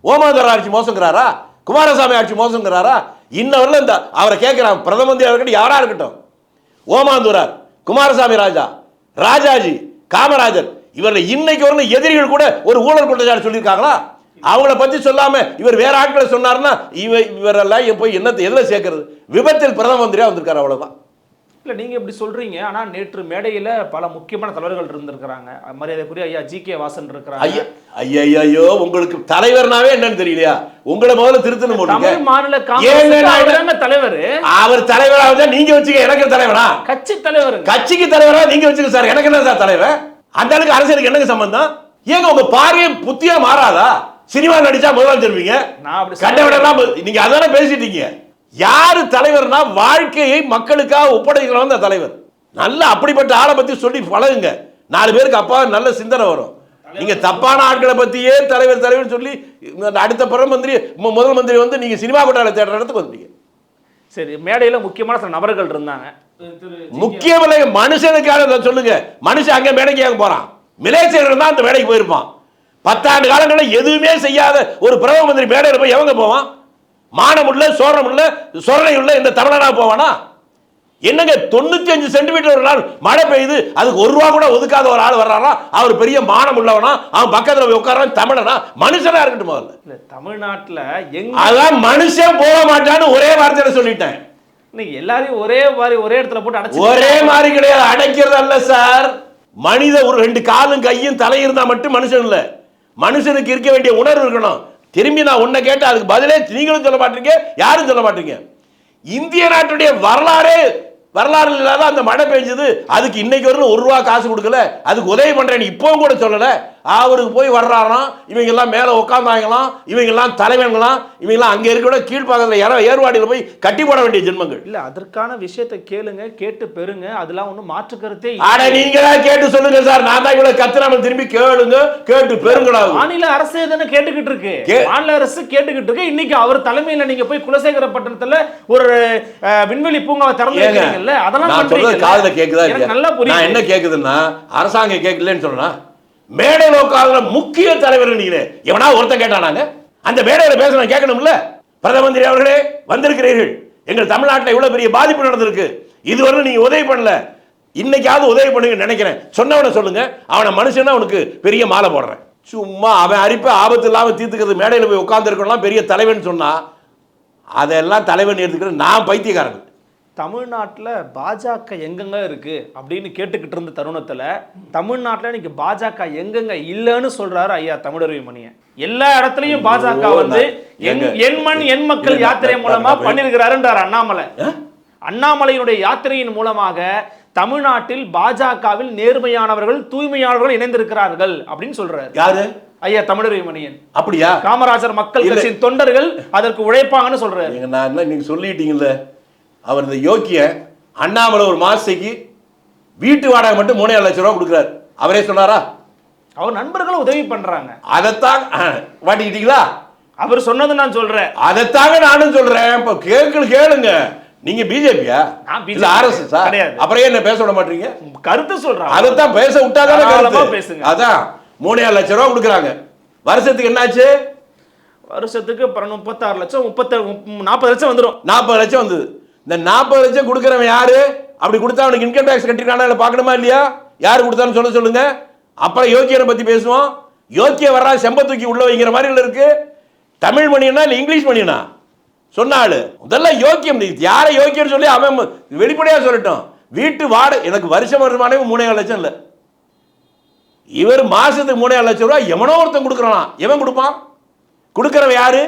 ஓமாந்தர் ஆட்சி மோசங்கிறாரா? குமாரசாமி ஆட்சி மோசங்கிறாரா? இன்னவரில் இந்த அவரை கேட்கிறான் பிரதம மந்திரி இருக்கட்டும், யாரா இருக்கட்டும், ஓமாந்தூரார், குமாரசாமி ராஜா, ராஜாஜி, காமராஜர், இவர்கள் இன்னைக்கு வரல எதிரிகள் கூட ஒரு ஊழல் குற்றச்சாட்டு சொல்லியிருக்காங்களா? அவங்கள பத்தி சொல்லாம இவர் வேற ஆட்களை சொன்னார்னா இவரெல்லாம் போய் என்னத்தை எதுல சேர்க்கறது? விபத்தில் பிரதம மந்திரியா வந்திருக்காரு, அவ்வளவுதான். இல்லை நீங்கள் இப்படி சொல்கிறீங்க, ஆனால் நேற்று மேடையில் பல முக்கியமான தலைவர்கள் இருந்திருக்கிறாங்க. மரியாதைக்குரிய ஐயா GK வாசன் இருக்கிறாங்க. ஐயோ, உங்களுக்கு தலைவர்னாவே என்னன்னு தெரியலையா? உங்களை முதல்ல திருத்தணும். தமிழ் மாநில காங்கிரஸ் தலைவர், அவர் தலைவராக நீங்க வச்சுக்க, எனக்கு தலைவரா? கட்சி தலைவர், கட்சிக்கு தலைவரா நீங்க வச்சுக்க சார், எனக்கு என்ன சார் தலைவர்? அந்த அளவுக்கு அரசியலுக்கு என்னங்க சம்பந்தம்? ஏங்க உங்க பார்வையை புத்தியா மாறாதா? சினிமா நடிச்சா முதல்ல தெரிவிங்க, கண்டவிடலாம் நீங்க அதானே பேசிட்டீங்க. யாரு தலைவர்னா வாழ்க்கையை மக்களுக்காக ஒப்படைக்கிறவன் தான் தலைவர். நல்ல அப்படிப்பட்ட ஆளை பத்தி சொல்லி பழகுங்க, 4 பேருக்கு அப்பா நல்ல சிந்தனை வரும். நீங்க தப்பான ஆட்களை பத்தியே தலைவர் சொல்லி அடுத்த பிரதம மந்திரி முதல் மந்திரி வந்து நீங்க சினிமா கொட்டால தேடுற இடத்துக்கு வந்தீங்க. சரி, மேடையில முக்கியமான சில நபர்கள் இருந்தாங்க. முக்கியமில்லை, மனுஷனுக்காக சொல்லுங்க. மனுஷன் அங்க மேடைக்கு போறான், மிலேச்சர் தான் அந்த மேடைக்கு போயிருப்பான். 10 ஆண்டு காலங்களில் எதுவுமே செய்யாத ஒரு பிரதம மந்திரி மேடையில் போய் எவங்க போவான்? மானம் உள்ள, சோழம் உள்ள, சொரணை உள்ள இந்த தமிழனா போவானா? என்னங்க 95 சென்டிமீட்டர் ஒரு நாள் மழை பெய்யுது, அதுக்கு ₹1 கூட ஒதுக்காத ஒரு ஆள் வர்றாரா? அவர் பெரிய மானம் உள்ளவனா? அவன் பக்கத்துல போய் உட்காரான் தமிழனா? மனுஷனா இருக்கட்டும் முதல்ல. இல்ல, தமிழ்நாட்டுல அதான் மனுஷன் போக மாட்டான்னு ஒரே வார்த்தையில சொல்லிட்டேன். நீங்க எல்லாரையும் ஒரே இடத்துல போட்டு அடைச்சு, ஒரே மாதிரி கிடையாது, அடைக்கிறது அல்ல சார். மனித ஒரு 2 காலும் கையும் தலை இருந்தா மட்டும் மனுஷன் இல்ல. மனுஷனுக்கு இருக்க வேண்டிய உணர்வு இருக்கணும். திரும்பி நான் உன்னை கேட்டா அதுக்கு பதிலே நீங்களும் சொல்ல மாட்டீங்க, யாரும் சொல்ல மாட்டீங்க. இந்திய நாட்டுடைய வரலாறு இல்லாத அந்த மழை பெஞ்சது, அதுக்கு இன்னைக்கு வரலும் ₹1 காசு கொடுக்கல, அதுக்கு உதவி பண்றேன்னு இப்பவும் கூட சொல்லல. அவருக்கு போய் வர்றாராம், இவங்க எல்லாம் மேல உட்கார்ந்தாங்களாம், இவங்க எல்லாம் தலைவன்களாம், இவங்க எல்லாம் அங்க இருக்க கீழ்பாக்கத்துல ஏர்வாடியில் போய் கட்டி போட வேண்டிய ஜென்மங்கள். இல்ல, அதற்கான விஷயத்தை கேளுங்க, கேட்டு பெறுங்க, அதெல்லாம் ஒண்ணும் மாற்று கருத்தே. ஆனா நீங்க தான் கேட்டு சொல்லுங்க சார், நான் தான் இவ்வளவு கத்துறாம திரும்பி கேளுங்க, கேட்டு பெருங்களா. மாநில அரசு தானே கேட்டுக்கிட்டு இருக்கு, மாநில அரசு கேட்டுக்கிட்டு இருக்கு. இன்னைக்கு அவர் தலைமையில நீங்க போய் குலசேகரப்பட்டினத்துல ஒரு விண்வெளி பூங்காவை திறந்துருக்கீங்கல்ல, அதெல்லாம் காதுல கேக்குதா? நல்லா புரியுது. நான் என்ன கேக்குதுன்னா, அரசாங்கம் கேட்கலன்னு சொன்னா மேடையில் உட்கார்ந்த முக்கிய தலைவர் நீங்களே எவனா ஒருத்தன் கேட்டானாங்க? அந்த மேடையில் பேச கேட்கணும்ல. பிரதம மந்திரி அவர்களே, வந்திருக்கிறீர்கள், எங்கள் தமிழ்நாட்டில் இவ்வளவு பெரிய பாதிப்பு நடந்திருக்கு, இதுவரை நீங்க உதவி பண்ணல, இன்னைக்காவது உதவி பண்ணுங்க நினைக்கிறேன் சொன்னவன சொல்லுங்க. அவனை மனுஷனா அவனுக்கு பெரிய மாலை போடுறேன். சும்மா அவன் அரிப்ப ஆபத்து இல்லாம தீர்த்துக்கிறது மேடையில் போய் உட்கார்ந்து இருக்கணும் பெரிய தலைவன் சொன்னா அதெல்லாம் தலைவன் எடுத்துக்கிற நான் பைத்தியக்காரன். தமிழ்நாட்டில் பாஜக எங்கெங்க இருக்கு அப்படின்னு கேட்டுக்கிட்டு இருந்த தருணத்தில் தமிழ்நாட்டில் இன்னைக்கு பாஜக எங்கெங்க இல்லைன்னு சொல்றாரு ஐயா தமிழருவி மணியன். எல்லா இடத்துலையும் பாஜக வந்து என் மண் என் மக்கள் யாத்திரை மூலமா பண்ணிருக்கிறாருன்றார் அண்ணாமலை. அண்ணாமலையினுடைய யாத்திரையின் மூலமாக தமிழ்நாட்டில் பாஜகவில் நேர்மையானவர்கள் தூய்மையானவர்கள் இணைந்திருக்கிறார்கள் அப்படின்னு சொல்றாரு. யாரு? ஐயா தமிழருவி மணியன். அப்படியா? காமராஜர் மக்கள் கட்சியின் தொண்டர்கள் அதற்கு உழைப்பாங்கன்னு சொல்றாரு. நீங்க சொல்லிட்டீங்கல்ல, அவர் இந்த யோக்கிய அண்ணாமலை ஒரு மாசத்துக்கு வீட்டு வாடகை மட்டும் 3.5 லட்சம் ரூபாய் கொடுக்குறாரு. அவரே சொன்னாரா? அவர் நண்பர்களும் உதவி பண்றாங்க. அதைத்தான் வாட்டிக்கிட்டீங்களா? அவர் சொன்னது நான் சொல்றேன், அதைத்தாங்க நானும் சொல்றேன். இப்ப கேளுங்க, நீங்க பிஜேபியா இல்ல ஆர்எஸ்எஸ்? அப்புறம் என்ன பேச விட மாட்டீங்க? கருத்து சொல்றாங்க, அதைத்தான் பேச விட்டாதானே பேசுங்க. அதான் 3.5 லட்சம் ரூபாய் கொடுக்குறாங்க. வருஷத்துக்கு என்னாச்சு? வருஷத்துக்கு 36 லட்சம் 40 லட்சம் வந்துடும். 40 லட்சம் வந்தது. இந்த 40 லட்சம் கொடுக்குறவன் யாரு? அப்படி கொடுத்தா அவனுக்கு இன்கம் டாக்ஸ் கட்டிருக்கானா பார்க்கணுமா இல்லையா? யாரு கொடுத்தான்னு சொல்லுங்க. அப்புறம் யோக்கியனை பத்தி பேசுவோம். யோக்கிய வர்றா செம்ப தூக்கி உள்ள வைக்கிற மாதிரி இருக்கு. தமிழ் மணியனா இல்ல இங்கிலீஷ் மணியனா சொன்னாலு முதல்ல யோக்கியம். யாரை யோக்கியம் சொல்லி அவன் வெளிப்படையா சொல்லட்டும். வீட்டு வாடகை எனக்கு வருஷம் 3.5 லட்சம் இல்ல, இவர் மாசத்துக்கு 3.5 லட்சம் ரூபாய் எவனோ ஒருத்தன் கொடுக்கறானா? எவன் கொடுப்பான்? கொடுக்கறவன் யாரு?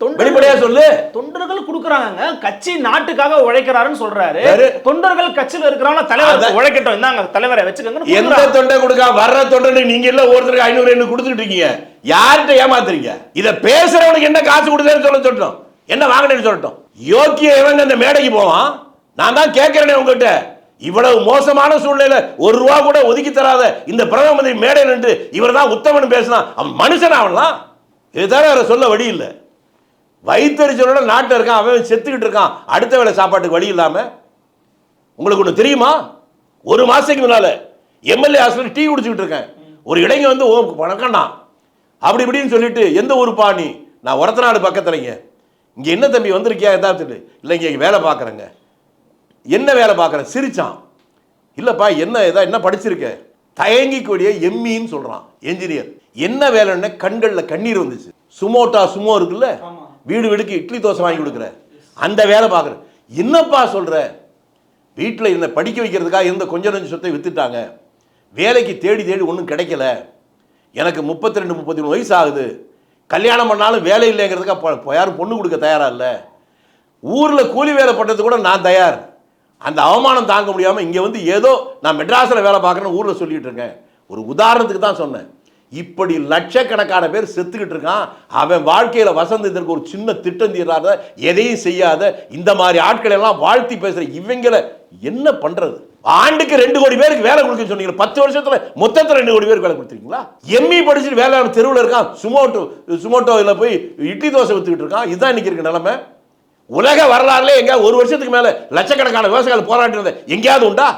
வெளிப்படையா சொல்லு. தொண்டர்கள் கொடுக்கறாங்க, கட்சி நாட்டுக்காக உழைக்கிறாருன்னு சொல்றாரு. தொண்டர்கள் கட்சியில இருக்கிறவங்க தலைவர் உழைக்கட்டும், இந்தாங்க தலைவரை வச்சுக்கங்க. எந்த தொண்டை கொடுக்க வர்ற தொண்டை நீங்க எல்லாம் ஒருத்தருக்கு 500 கொடுத்துட்டு இருக்கீங்க. யார்கிட்ட ஏமாத்துறீங்க? இத பேசுறவனுக்கு என்ன காசு கொடுத்தேன்னு சொல்லட்டும், என்ன வாங்கினேன்னு சொல்லட்டும். யோக்கிய இவங்க அந்த மேடைக்கு போவான். நான் தான் கேட்கிறேன் உங்ககிட்ட, இவ்வளவு மோசமான சூழ்நிலை ₹1 கூட ஒதுக்கி தராத இந்த பிரதம மந்திரி மேடை நின்று இவர் தான் உத்தமன் பேசினா அவன் மனுஷன் ஆகலாம். இது தவிர சொல்ல வழி இல்லை. வயிற்றுச்சலோட நாட்டில் இருக்கான், அவன் செத்துக்கிட்டு இருக்கான், அடுத்த வேளை சாப்பாட்டுக்கு வழி இல்லாம. உங்களுக்கு ஒன்று தெரியுமா? 1 மாசத்துக்கு முன்னால எம்எல்ஏ ஹாஸ்டல் டீ குடிச்சுக்கிட்டு இருக்கேன். ஒரு இளைஞர் வந்து வணக்கம்ண்ணா அப்படி இப்படின்னு சொல்லிட்டு, எந்த ஊருப்பா நீ? நான் ஒரத்தநாடு பக்கத்துலங்க. இங்கே என்ன தம்பி வந்திருக்கியா? எதாவது இல்லை, இங்கே வேலை பார்க்குறேங்க. என்ன வேலை பார்க்குறேன்? சிரிச்சான். இல்லைப்பா என்ன படிச்சிருக்க? தயங்கிக்கூடிய எம்இன்னு சொல்கிறான், என்ஜினியர். என்ன வேலைன்னு கண்களில் கண்ணீர் வந்துச்சு. சுமோ இருக்குல்ல, வீடு வீடுக்கு இட்லி தோசை வாங்கி கொடுக்குற அந்த வேலை பார்க்குற. என்னப்பா சொல்ற, வீட்டில் என்ன படிக்க வைக்கிறதுக்காக இருந்த கொஞ்சம் நஞ்சு சொத்தை வித்துட்டாங்க, வேலைக்கு தேடி ஒன்றும் கிடைக்கல, எனக்கு 32-33 வயசு ஆகுது, கல்யாணம் பண்ணாலும் வேலை இல்லைங்கிறதுக்காக யாரும் பொண்ணு கொடுக்க தயாரா இல்லை, ஊரில் கூலி வேலை பண்ணுறது கூட நான் தயார், அந்த அவமானம் தாங்க முடியாமல் இங்கே வந்து ஏதோ நான் மெட்ராஸில் வேலை பார்க்குறேன்னு ஊரில் சொல்லிட்டு இருக்கேன். ஒரு உதாரணத்துக்கு தான் சொன்னேன். இப்படி லட்சக்கணக்கான பேர் செத்துக்கிட்டு இருக்கான். அவன் வாழ்க்கையில் வசந்து இதற்கு ஒரு சின்ன திட்டம் தீராத, எதையும் செய்யாத இந்த மாதிரி ஆட்களை எல்லாம் வாழ்த்தி பேசுகிற இவங்களை என்ன பண்ணுறது? ஆண்டுக்கு 2 கோடி பேருக்கு வேலை கொடுக்க சொன்னீங்க. 10 வருஷத்துல மொத்தத்தில் 2 கோடி பேருக்கு வேலை கொடுத்துருக்கீங்களா? எம்இ படிச்சுட்டு வேலை தெருவில் இருக்கான், சுமோட்டோவில் போய் இட்லி தோசை வித்துக்கிட்டு இருக்கான். இதுதான் இன்னைக்கு இருக்க நிலைமை. உலக வரலாறுல எங்க ஒரு வருஷத்துக்கு மேல லட்சக்கணக்கான விவசாயிகள் போராடி எங்கேயாவது உண்டா?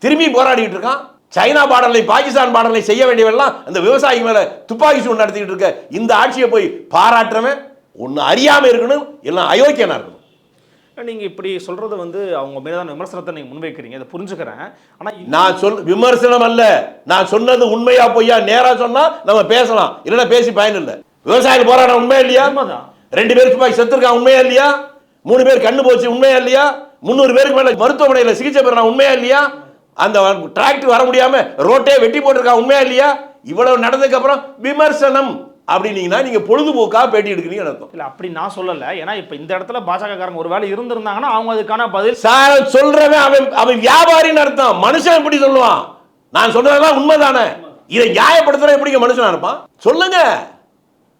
திரும்பி போராடிட்டு இருக்கான். சைனா பார்டர்லையும் பாகிஸ்தான் பார்டர்லையும் செய்ய வேண்டியவெல்லாம் அந்த விவசாயி மேல துப்பாக்கி சூடு நடத்திட்டு இருக்க இந்த ஆட்சியை போய் பாராட்டுறவன் ஒன்னு அறியாம இருக்கணும், எல்லாம் அயோக்கியனா இருக்கணும். நீங்க இப்படி சொல்றது வந்து அவங்க மேலதான் விமர்சனத்தை நீங்க முன்வைக்கிறீங்க, அதை புரிஞ்சுக்கிறேன். ஆனா நான் விமர்சனம் அல்ல, நான் சொன்னது உண்மையா பொய்யா நேரா சொன்னா நம்ம பேசலாம், இல்லைன்னா பேசி பயன் இல்லை. விவசாயிகள் போராட்டம் உண்மையா இல்லையா? 2 பேர் துப்பாக்கி செத்துருக்கான் உண்மையா இல்லையா? 3 பேர் கண்ணு போச்சு உண்மையா இல்லையா? 300 பேருக்கு மேல மருத்துவமனையில் சிகிச்சை பெறான் உண்மையா இல்லையா? அந்த டிராக்டர் வர முடியாம ரோட்டே வெட்டி போட்டிருக்கான் உண்மையா இல்லையா? இவ்வளவு நடந்ததுக்கு அப்புறம் விமர்சனம் அப்படின்னீங்கன்னா நீங்க பொழுதுபோக்கா பேட்டி எடுக்கிறீங்க அர்த்தம். இல்ல அப்படி நான் சொல்லல. ஏன்னா இப்ப இந்த இடத்துல பாஜக காரங்க ஒரு வேளை இருந்திருந்தாங்கன்னா அவங்க அதுக்கான பதில் சார் சொல்றவன் அவன் வியாபாரின்னு அர்த்தம். மனுஷன் எப்படி சொல்லுவான்? நான் சொல்றதெல்லாம் உண்மைதானே? இதை நியாயப்படுத்துற எப்படிங்க மனுஷனா இருப்பான் சொல்லுங்க?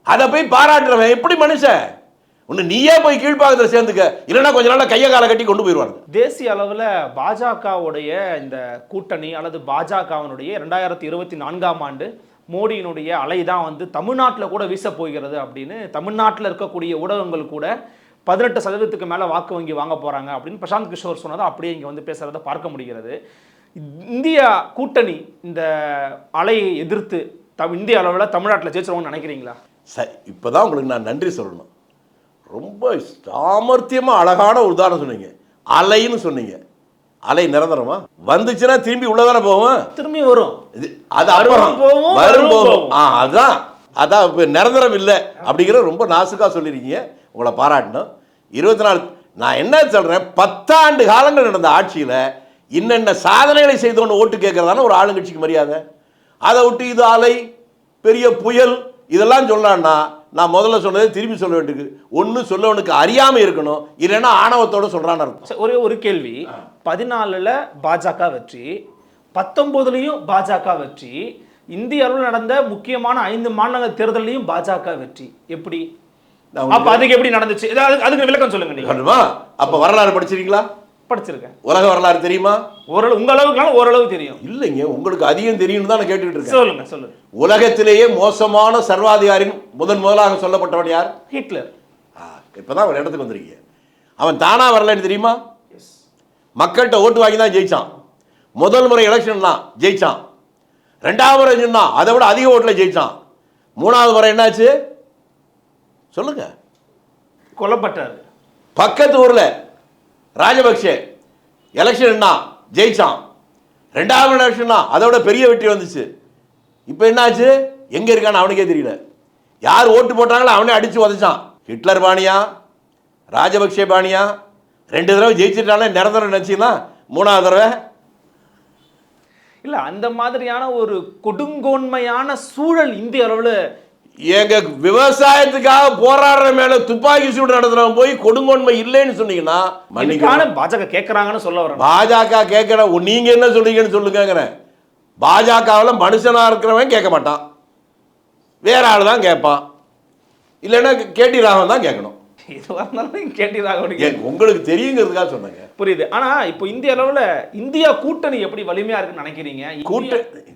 அதை போய் பாராட்டுறவன் எப்படி மனுஷன்? ஒன்று நீயே போய் கீழ்ப்பாக்கத்தில் சேர்ந்துக்க, இல்லைன்னா கொஞ்ச நாள் கையை காலை கட்டி கொண்டு போயிடுவாங்க. தேசிய அளவில் பாஜகவுடைய இந்த கூட்டணி அல்லது பாஜகவினுடைய 2024ஆம் ஆண்டு மோடியினுடைய அலை தான் வந்து தமிழ்நாட்டில் கூட வீச போகிறது அப்படின்னு தமிழ்நாட்டில் இருக்கக்கூடிய ஊடகங்கள் கூட 18% மேலே வாக்கு வங்கி வாங்க போகிறாங்க அப்படின்னு பிரசாந்த் கிஷோர் சொன்னதை அப்படியே இங்கே வந்து பேசுகிறத பார்க்க முடிகிறது. இந்தியா கூட்டணி இந்த அலையை எதிர்த்து இந்திய அளவில் தமிழ்நாட்டில் ஜெயிச்சிருவோம்னு நினைக்கிறீங்களா? சரி, இப்போ தான் உங்களுக்கு நான் நன்றி சொல்லணும். ரொம்ப சாமர்த்தியமாக அழகான ஒரு உதாரணம் சொன்னீங்க. அலைன்னு சொன்னீங்க. அலை நிரந்தரமா? வந்துச்சுன்னா திரும்பி உள்ளதானே போவோம், திரும்பி வரும். அது அப்புறம் வரும் போகும். அதான் இப்போ நிரந்தரம் இல்லை அப்படிங்கிற ரொம்ப நாசுக்காக சொல்லியிருக்கீங்க. உங்களை பாராட்டணும். 24 நான் என்ன சொல்கிறேன், 10 ஆண்டு காலங்கள் நடந்த ஆட்சியில் இன்னென்ன சாதனைகளை செய்தோன்னு ஓட்டு கேட்கறதான ஒரு ஆளுங்கட்சிக்கு மரியாதை. அதை விட்டு இது அலை பெரிய புயல் இதெல்லாம் சொல்லலான்னா நான் முதல்ல சொன்னதை திரும்பி சொல்ல வேண்டியது. ஒன்று சொல்லவனுக்கு அறியாமல் இருக்கணும், இல்லைன்னா ஆணவத்தோடு சொல்கிறான்னு இருக்கும். ஒரே ஒரு கேள்வி, 14ல் பாஜக வெற்றி, 19லையும் பாஜக வெற்றி, இந்திய அளவில் நடந்த முக்கியமான 5 மாநில தேர்தலையும் பாஜக வெற்றி. எப்படி? அப்போ அதுக்கு எப்படி நடந்துச்சு? அதுக்கு விளக்கம் சொல்லுங்க. நீங்க அப்போ வரலாறு படிச்சிருக்கீங்களா? படிச்சிருக்கேன். உலக வரலாறு தெரியுமா? ஓரளவு, உங்க அளவுக்குனால ஓரளவு தெரியும். இல்லைங்க, உங்களுக்கு அதிகம் தெரியும்னு தான் நான் கேட்டுக்கிட்டு இருக்கேன். சொல்லுங்க. உலகத்திலேயே மோசமான சர்வாதிகாரின் முதலாக சொல்லப்பட்டவன் யார்? ஹிட்லர். இப்பதான் ஒரு இடத்துக்கு வந்திருக்கீங்க. அவன் தானா வரலன்னு தெரியுமா? மக்கள்கிட்ட ஓட்டு வாங்கி தான் ஜெயிச்சான். முதல் முறை எலெக்ஷன் தான் ஜெயிச்சான். 2வது முறை சொன்னான், அதை விட அதிக ஓட்டுல ஜெயிச்சான். 3வது முறை என்னாச்சு சொல்லுங்க? கொல்லப்பட்டார். பக்கத்து ஊர்ல ராஜபக்சே எலெக்ஷன் ஜெயிச்சான். 2வது எலெக்ஷன் அதோட பெரிய வெற்றி வந்துச்சு. இப்போ என்னாச்சு? எங்க இருக்கான்னு அவனுக்கே தெரியல. யார் ஓட்டு போட்டாங்களோ அவனே அடிச்சு உதைச்சான். ஹிட்லர் பாணியா, ராஜபக்சே பாணியா? 2 தடவை ஜெயிச்சிட்டானே நிரந்தரம் நினைச்சீங்கன்னா 3வது தடவை இல்ல. அந்த மாதிரியான ஒரு கொடுங்கோன்மையான சூழல் இந்திய அளவில் எங்க விவசாயத்துக்காக போராடுற மேல துப்பாக்கி சூடு நடத்துறவன் போய் கொடுங்கோன்மை இல்லைன்னு சொன்னீங்கன்னா பாஜக கேட்கறாங்கன்னு சொல்ல வர. பாஜக கேட்கற நீங்க என்ன சொல்றீங்கன்னு சொல்லுங்க. பாஜகவில் மனுஷனா இருக்கிறவன் கேட்க மாட்டான், வேற ஆள் தான் கேட்பான். இல்லைன்னா கேடி ராகவன் தான் கேட்கணும். கேடி ராகவன் உங்களுக்கு தெரியுங்கிறதுக்காக சொன்னாங்க. புரியுது. ஆனா இப்போ இந்திய அளவில் இந்தியா கூட்டணி எப்படி வலிமையா இருக்குன்னு நினைக்கிறீங்க?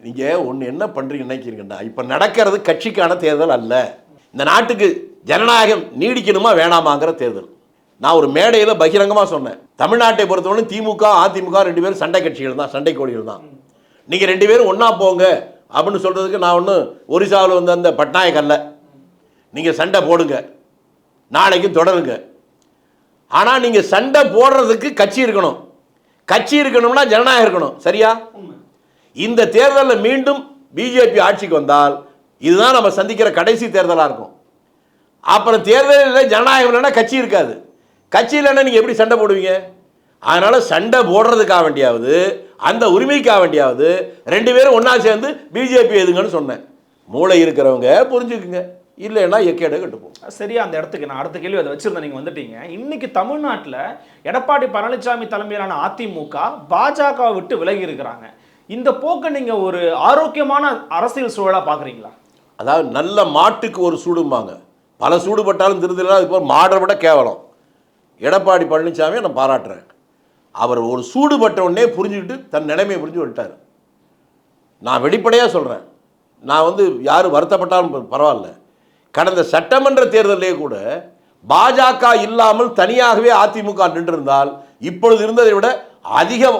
நீங்க ஒண்ணு என்ன பண்றீங்க நினைக்கிறீங்கன்னா, இப்ப நடக்கிறது கட்சிக்கான தேர்தல் அல்ல. இந்த நாட்டுக்கு ஜனநாயகம் நீடிக்கணுமா வேணாமாங்கிற தேர்தல். நான் ஒரு மேடையில் பகிரங்கமா சொன்னேன், தமிழ்நாட்டை பொறுத்தவரை திமுக அதிமுக 2 பேரும் சண்டை கட்சிகள் தான், சண்டை கோடிகள் தான். நீங்க 2 பேரும் ஒன்னா போங்க அப்படின்னு சொல்றதுக்கு நான் ஒன்று ஒரிசாவில் வந்து அந்த பட்நாயக் அல்ல. நீங்க சண்டை போடுங்க, நாளைக்கும் தொடருங்க. ஆனால் நீங்கள் சண்டை போடுறதுக்கு கட்சி இருக்கணும். கட்சி இருக்கணும்னா ஜனநாயகம் இருக்கணும். சரியா? இந்த தேர்தலில் மீண்டும் பிஜேபி ஆட்சிக்கு வந்தால் இதுதான் நம்ம சந்திக்கிற கடைசி தேர்தலாக இருக்கும். அப்புறம் தேர்தலில் ஜனநாயகம் இல்லைன்னா கட்சி இருக்காது. கட்சி இல்லைன்னா நீங்கள் எப்படி சண்டை போடுவீங்க? அதனால் சண்டை போடுறதுக்காக வேண்டியாவது, அந்த உரிமைக்காக வேண்டியாவது 2 பேரும் ஒன்றா சேர்ந்து பிஜேபி எதுங்கன்னு சொன்னேன். மூளை இருக்கிறவங்க புரிஞ்சுக்குங்க, இல்லைன்னா எக்கேட கட்டுப்போம். சரியா, அந்த இடத்துக்கு நான் அடுத்த கேள்வி அதை வச்சிருந்தேன், நீங்கள் வந்துட்டீங்க. இன்னைக்கு தமிழ்நாட்டில் எடப்பாடி பழனிசாமி தலைமையிலான அதிமுக பாஜகவை விட்டு விலகி இருக்கிறாங்க. இந்த போக்கை நீங்கள் ஒரு ஆரோக்கியமான அரசியல் சூழலாக பார்க்குறீங்களா? அதாவது நல்ல மாட்டுக்கு ஒரு சூடும்பாங்க, பல சூடுபட்டாலும் திருந்தலாம், அதுக்கு போய் மாடை விட கேவலம். எடப்பாடி பழனிசாமியை நான் பாராட்டுறேன். அவர் ஒரு சூடுபட்ட உடனே புரிஞ்சுக்கிட்டு தன் நிலைமையை புரிஞ்சு விட்டார். நான் வெளிப்படையாக சொல்கிறேன், நான் யார் வருத்தப்பட்டாலும் பரவாயில்ல, கடந்த சட்டமன்ற தேர்தலிலே கூட பாஜக இல்லாமல் தனியாகவே அதிமுக நின்றிருந்தால் இப்பொழுது இருந்ததை விட அதிக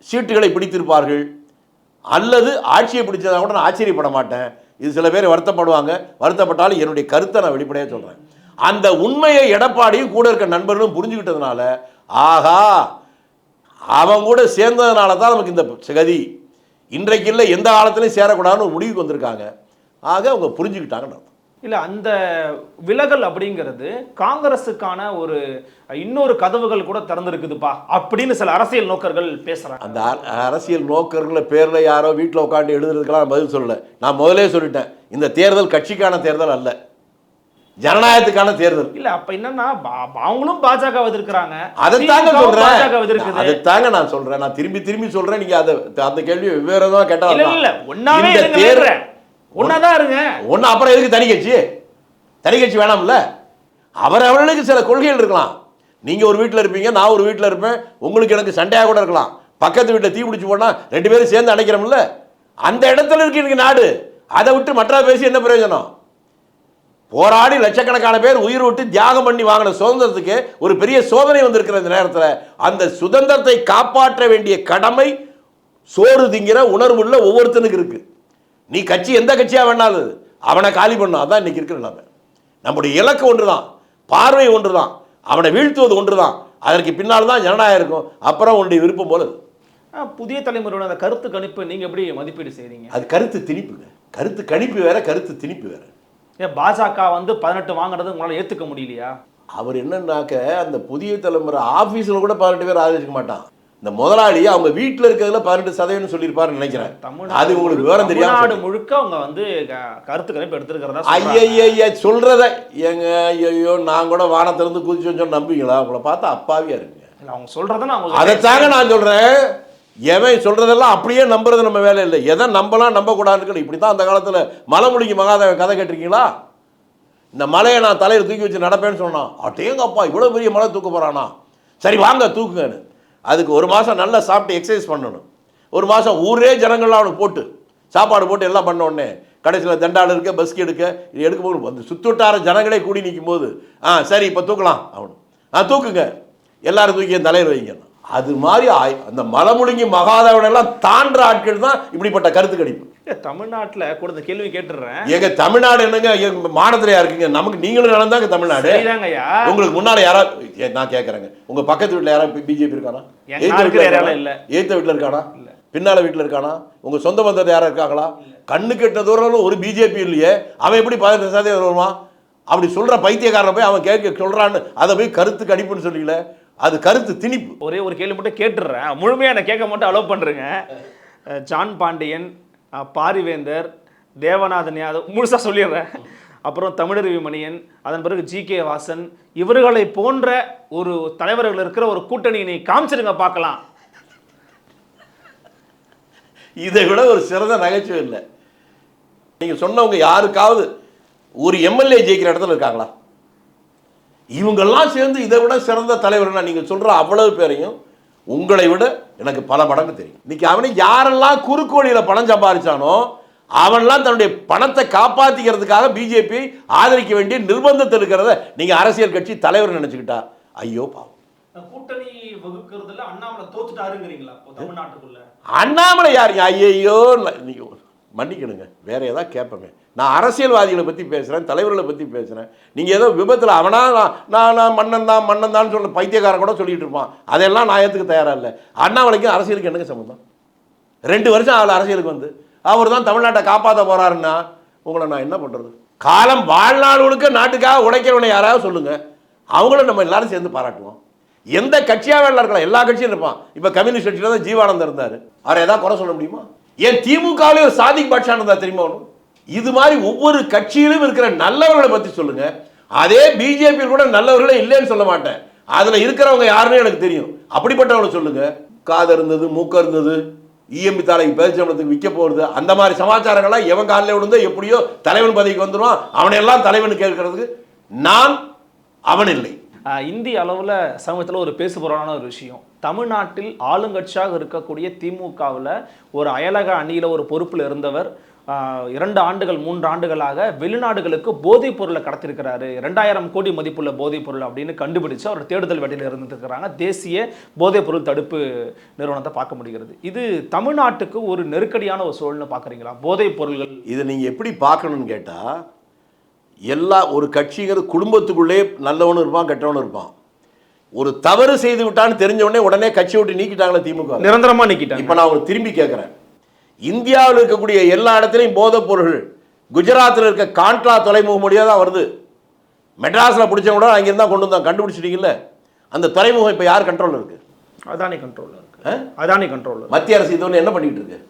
சீட்டுகளை பிடித்திருப்பார்கள், அல்லது ஆட்சியை பிடிச்சதாக கூட நான் ஆச்சரியப்பட மாட்டேன். இது சில பேர் வருத்தப்படுவாங்க, வருத்தப்பட்டாலும் என்னுடைய கருத்தை நான் வெளிப்படையாக சொல்கிறேன். அந்த உண்மையை எடப்பாடியும் கூட இருக்க நண்பர்களும் புரிஞ்சுக்கிட்டதுனால, ஆகா அவன் கூட சேர்ந்ததுனால தான் நமக்கு இந்த கதி, இன்றைக்கு இல்லை எந்த காலத்திலையும் சேரக்கூடாதுன்னு ஒரு முடிவுக்கு வந்திருக்காங்க. ஆக அவங்க புரிஞ்சுக்கிட்டாங்கன்னு. இல்லை, அந்த விலகல் அப்படிங்கிறது காங்கிரஸுக்கான ஒரு இன்னொரு கதவுகள் கூட திறந்துருக்குதுப்பா அப்படின்னு சில அரசியல் நோக்கர்கள் பேசுகிறாங்க. அந்த அரசியல் நோக்கர்கள பேரில் யாரோ வீட்டில் உட்காந்து எழுதுறதுக்கெல்லாம் நான் பதில் சொல்லலை. நான் முதலே சொல்லிட்டேன், இந்த தேர்தல் கட்சிக்கான தேர்தல் அல்ல, ஜனநாயகத்துக்கான தேர்தல். இல்ல, அப்ப என்னன்னா அவங்களும் பாஜக எதிர்க்கிறாங்க, அதைத்தாங்க சொல்றேன், அதைத்தாங்க நான் சொல்றேன், நான் திரும்பி திரும்பி சொல்றேன். நீங்க அந்த கேள்வி விவரமா கேட்டா இல்ல, ஒன்னாவே இருங்க, ஒன்னாதான் இருங்க. ஒன்னு அப்புறம் எதுக்கு தனி கட்சி? தனி கட்சி வேணாம்ல. அவர்களுக்கு சில கொள்கைகள் இருக்கலாம். நீங்க ஒரு வீட்டில் இருப்பீங்க, நான் ஒரு வீட்டில் இருப்பேன், உங்களுக்கு எனக்கு சண்டையாக கூட இருக்கலாம். பக்கத்து வீட்டில் தீ பிடிச்சி போனா 2 பேரும் சேர்ந்து அணைக்கிறோம்ல, அந்த இடத்துல இருக்கு இன்னைக்கு நாடு. அதை விட்டு மற்ற பேசி என்ன பிரயோஜனம்? போராடி லட்சக்கணக்கான பேர் உயிர் விட்டு தியாகம் பண்ணி வாங்கின சுதந்திரத்துக்கு ஒரு பெரிய சோதனை வந்திருக்கிற இந்த நேரத்தில் அந்த சுதந்திரத்தை காப்பாற்ற வேண்டிய கடமை சோறு திங்கிற உணர்வுள்ள ஒவ்வொருத்தனுக்கு இருக்கு. நீ கட்சி எந்த கட்சியா வேணாலும் அவனை காலி பண்ணும். அதான் இன்னைக்கு இருக்கிற நிலைமை. நம்முடைய இலக்கு ஒன்றுதான், பார்வை ஒன்றுதான், அவனை வீழ்த்துவது ஒன்றுதான். அதற்கு பின்னால் தான் ஜனநாயகம் இருக்கும். அப்புறம் உன்னுடைய விருப்பம் போல. புதிய தலைமுறையோட அந்த கருத்து கணிப்பு நீங்க எப்படி மதிப்பீடு செய்றீங்க? அது கருத்து திணிப்புங்க. கருத்து கணிப்பு வேற, கருத்து திணிப்பு வேற. பாஜக 18 வாங்குறது உங்களால ஏத்துக்க முடியலையா? அவர் என்னன்னாக்க அந்த புதிய தலைமுறை ஆபீஸ்ல கூட 18 பேர் ஆதரிக்க மாட்டான். இந்த முதலாளி அவங்க வீட்டில் இருக்கிறதுல 18% சொல்லியிருப்பாருன்னு நினைக்கிறேன். அது உங்களுக்கு விவரம் தெரியாது. தமிழ்நாடு முழுக்க அவங்க கருத்து கணிப்பு எடுத்துருக்கிறதா? ஐயா சொல்றத எங்க ஐயோ நான் கூட வானத்திலிருந்து குதிச்சு நம்புவீங்களா? உங்களை பார்த்தா அப்பாவியா இருக்கு. அவங்க சொல்றத அதைத்தாங்க நான் சொல்றேன். எவன் சொல்றதெல்லாம் அப்படியே நம்புறது நம்ம வேலை இல்லை. எதை நம்பலாம் நம்பக்கூடாதுன்னு இப்படி தான் அந்த காலத்தில் மலைமுழுகி மகாதேவன் கதை கேட்டிருக்கீங்களா? இந்த மலையை நான் தலையில் தூக்கி வச்சு நடப்பேன்னு சொன்னான். அட்டேங்க அப்பா இவ்வளோ பெரிய மலை தூக்க போகிறானா, சரி வாங்க தூக்குங்கன்னு. அதுக்கு 1 மாதம் நல்லா சாப்பிட்டு எக்ஸசைஸ் பண்ணணும். 1 மாதம் ஊரே ஜனங்கள்லாம் அவனுக்கு போட்டு சாப்பாடு போட்டு எல்லாம் பண்ண உடனே கடைசியில் தண்டாடு இருக்க பஸ்கி எடுக்க இது எடுக்க போகணும். அந்த சுற்றுவட்டார ஜனங்களே கூடி நிற்கும் போது சரி இப்போ தூக்கலாம் அவனு தூக்குங்க, எல்லாரும் தூக்கி என் தலையில் வைங்க. அது மாதிரி அந்த மலமுழுங்கி மகாதேவனெல்லாம் தாண்ட ஆட்கள் தான் இப்படிப்பட்ட கருத்து கணிப்பு. தமிழ்நாட்டில் கூட இந்த கேள்வி கேட்டுறேன். எங்க தமிழ்நாடு என்னங்க மானத்திலையா இருக்குங்க? நமக்கு நீங்களும் நடந்தாங்க தமிழ்நாடு. உங்களுக்கு முன்னால யாராவது நான் கேட்கறேங்க, உங்க பக்கத்து வீட்டில் யாராவது பிஜேபி இருக்கானா? ஏத்த வீட்டில் இருக்கானா? பின்னால வீட்டில் இருக்கானா? உங்க சொந்த பந்தத்தை யாரும் இருக்காங்களா? கண்ணு கெட்ட தூரம் ஒரு பிஜேபி இல்லையே, அவன் எப்படி 18% வருவான்? அப்படி சொல்ற பைத்தியக்காரனை போய் அவன் கேட்க சொல்றான்னு அதை போய் கருத்து கணிப்புன்னு சொல்லல, அது கருத்து திணிப்பு. ஒரே ஒரு கேள்வி மட்டும் கேட்டுடுறேன், முழுமையாக நான் கேட்க மட்டும் அலோவ் பண்ணுறேங்க. ஜான் பாண்டியன், பாரிவேந்தர், தேவநாதன் யாதவ், முழுசாக சொல்லிடுறேன், அப்புறம் தமிழருவி மணியன், அதன் பிறகு ஜி.கே. வாசன், இவர்களை போன்ற ஒரு தலைவர்கள் இருக்கிற ஒரு கூட்டணியை காமிச்சிருங்க பார்க்கலாம். இதை விட ஒரு சிறந்த நகைச்சுவை இல்லை. நீங்க சொன்னவங்க யாருக்காவது ஒரு எம்எல்ஏ ஜெயிக்கிற இடத்துல இருக்காங்களா? இவங்கெல்லாம் சேர்ந்து இதை விட சிறந்த தலைவர்னா நீங்க சொல்ற அவ்வளவு பேரையும் உங்களை விட எனக்கு பல மடங்கு தெரியும். இன்னைக்கு அவனை யாரெல்லாம் குறுக்கோழியில பணம் சம்பாதிச்சானோ அவன்லாம் தன்னுடைய பணத்தை காப்பாற்றிக்கிறதுக்காக பிஜேபி ஆதரிக்க வேண்டிய நிர்பந்தத்தில் இருக்கிறத நீங்க அரசியல் கட்சி தலைவர் நினைச்சுக்கிட்டா ஐயோ பாவம். கூட்டணி வகுக்கிறதுல அண்ணாமலை தோத்துட்டாருங்கிறீங்களா தமிழ்நாட்டுக்குள்ள? அண்ணாமலை யார்? ஐயோ மன்னிக்கணுங்க, வேற ஏதாவது கேட்பேங்க. நான் அரசியல்வாதிகளை பற்றி பேசுகிறேன், தலைவர்களை பற்றி பேசுகிறேன். நீங்கள் ஏதோ விபத்தில் அவனா நான் மன்னன் தான் சொல்ல பைத்தியக்காரன் கூட சொல்லிட்டு இருப்பான். அதெல்லாம் நான் ஏற்றுக்க தயாராக இல்லை. அண்ணாமலைக்கும் அரசியலுக்கு என்னங்க சம்பந்தம்? 2 வருஷம் ஆகல அரசியலுக்கு வந்து. அவர் தான் தமிழ்நாட்டை காப்பாற்ற போகிறாருன்னா உங்களை நான் என்ன பண்றது? காலம் வாழ்நாள் முழுக்க நாட்டுக்காக உழைக்கிறவனை யாராவது சொல்லுங்க, அவங்கள நம்ம எல்லாரும் சேர்ந்து பாராட்டுவோம். எந்த கட்சியாக இருக்கலாம், எல்லா கட்சியும் இருப்பான். இப்ப கம்யூனிஸ்ட் கட்சியில தான் ஜீவானந்தர் இருந்தாரு, அவரை ஏதாவது குறை சொல்ல முடியுமா? ஏன் திமுகவிலே ஒரு சாதிக் பாட்ஷா இருந்தா தெரியுமா? இது மாதிரி ஒவ்வொரு கட்சியிலும் இருக்கிற நல்லவர்களை பத்தி சொல்லுங்க. அதே பிஜேபி கூட நல்லவர்களே இல்லைன்னு சொல்ல மாட்டேன், அதுல இருக்கிறவங்க யாருன்னு எனக்கு தெரியும். அப்படிப்பட்டவங்களை சொல்லுங்க. காது இருந்தது, மூக்க இருந்தது, இஎம்பி தாலைக்கு பேச்சம்பளத்துக்கு விற்க போறது, அந்த மாதிரி சமாச்சாரங்கள்லாம் எவன் காலில் விழுந்தோ எப்படியோ தலைவன் பதவிக்கு வந்துடுவான். அவனையெல்லாம் தலைவன் கேட்கறதுக்கு நான் அவன் இல்லை. இந்திய அளவில் சமூகத்தில் ஒரு பேசுபொருளான ஒரு விஷயம், தமிழ்நாட்டில் ஆளுங்கட்சியாக இருக்கக்கூடிய திமுகவில் ஒரு அயலக அணியில் ஒரு பொறுப்பில் இருந்தவர் 2 ஆண்டுகள் 3 ஆண்டுகளாக வெளிநாடுகளுக்கு போதைப் பொருளை கடத்திருக்கிறாரு, 2000 கோடி மதிப்புள்ள போதைப் பொருள் அப்படின்னு கண்டுபிடிச்சு அவர் தேடுதல் வேட்டையில் இருந்துருக்கிறாங்க. தேசிய போதைப் பொருள் தடுப்பு நிறுவனத்தை பார்க்க முடிகிறது. இது தமிழ்நாட்டுக்கு ஒரு நெருக்கடியான ஒரு சூழல்னு பார்க்குறீங்களா? போதைப் பொருள்கள் இதை நீங்கள் எப்படி பார்க்கணும்னு கேட்டால், ஒரு கட்சிங்கிறது குடும்பத்துக்குள்ளே நல்லவனும் இருப்பான், கெட்டவனும் இருப்பான். ஒரு தவறு செய்து விட்டான்னு தெரிஞ்ச உடனே கட்சியை விட்டு நீக்கிட்டாங்களே திமுக, நிரந்தரமாக நீக்கிட்டாங்க. இப்போ நான் உங்களுக்கு திரும்பி கேட்குறேன், இந்தியாவில் இருக்கக்கூடிய எல்லா இடத்துலையும் போதைப் பொருள்கள், குஜராத்தில் இருக்க காண்ட்லா துறைமுகம் வழியாக தான் வருது. மெட்ராஸில் பிடிச்சவங்க கூட அங்கே இருந்தால் கொண்டு வந்தாங்க, கண்டுபிடிச்சிட்டீங்கல்ல. அந்த துறைமுகம் இப்போ யார் கண்ட்ரோலில் இருக்கு? அதானி கண்ட்ரோலில் இருக்கு. அதானி கண்ட்ரோலில். மத்திய அரசு இது என்ன பண்ணிட்டு இருக்கு?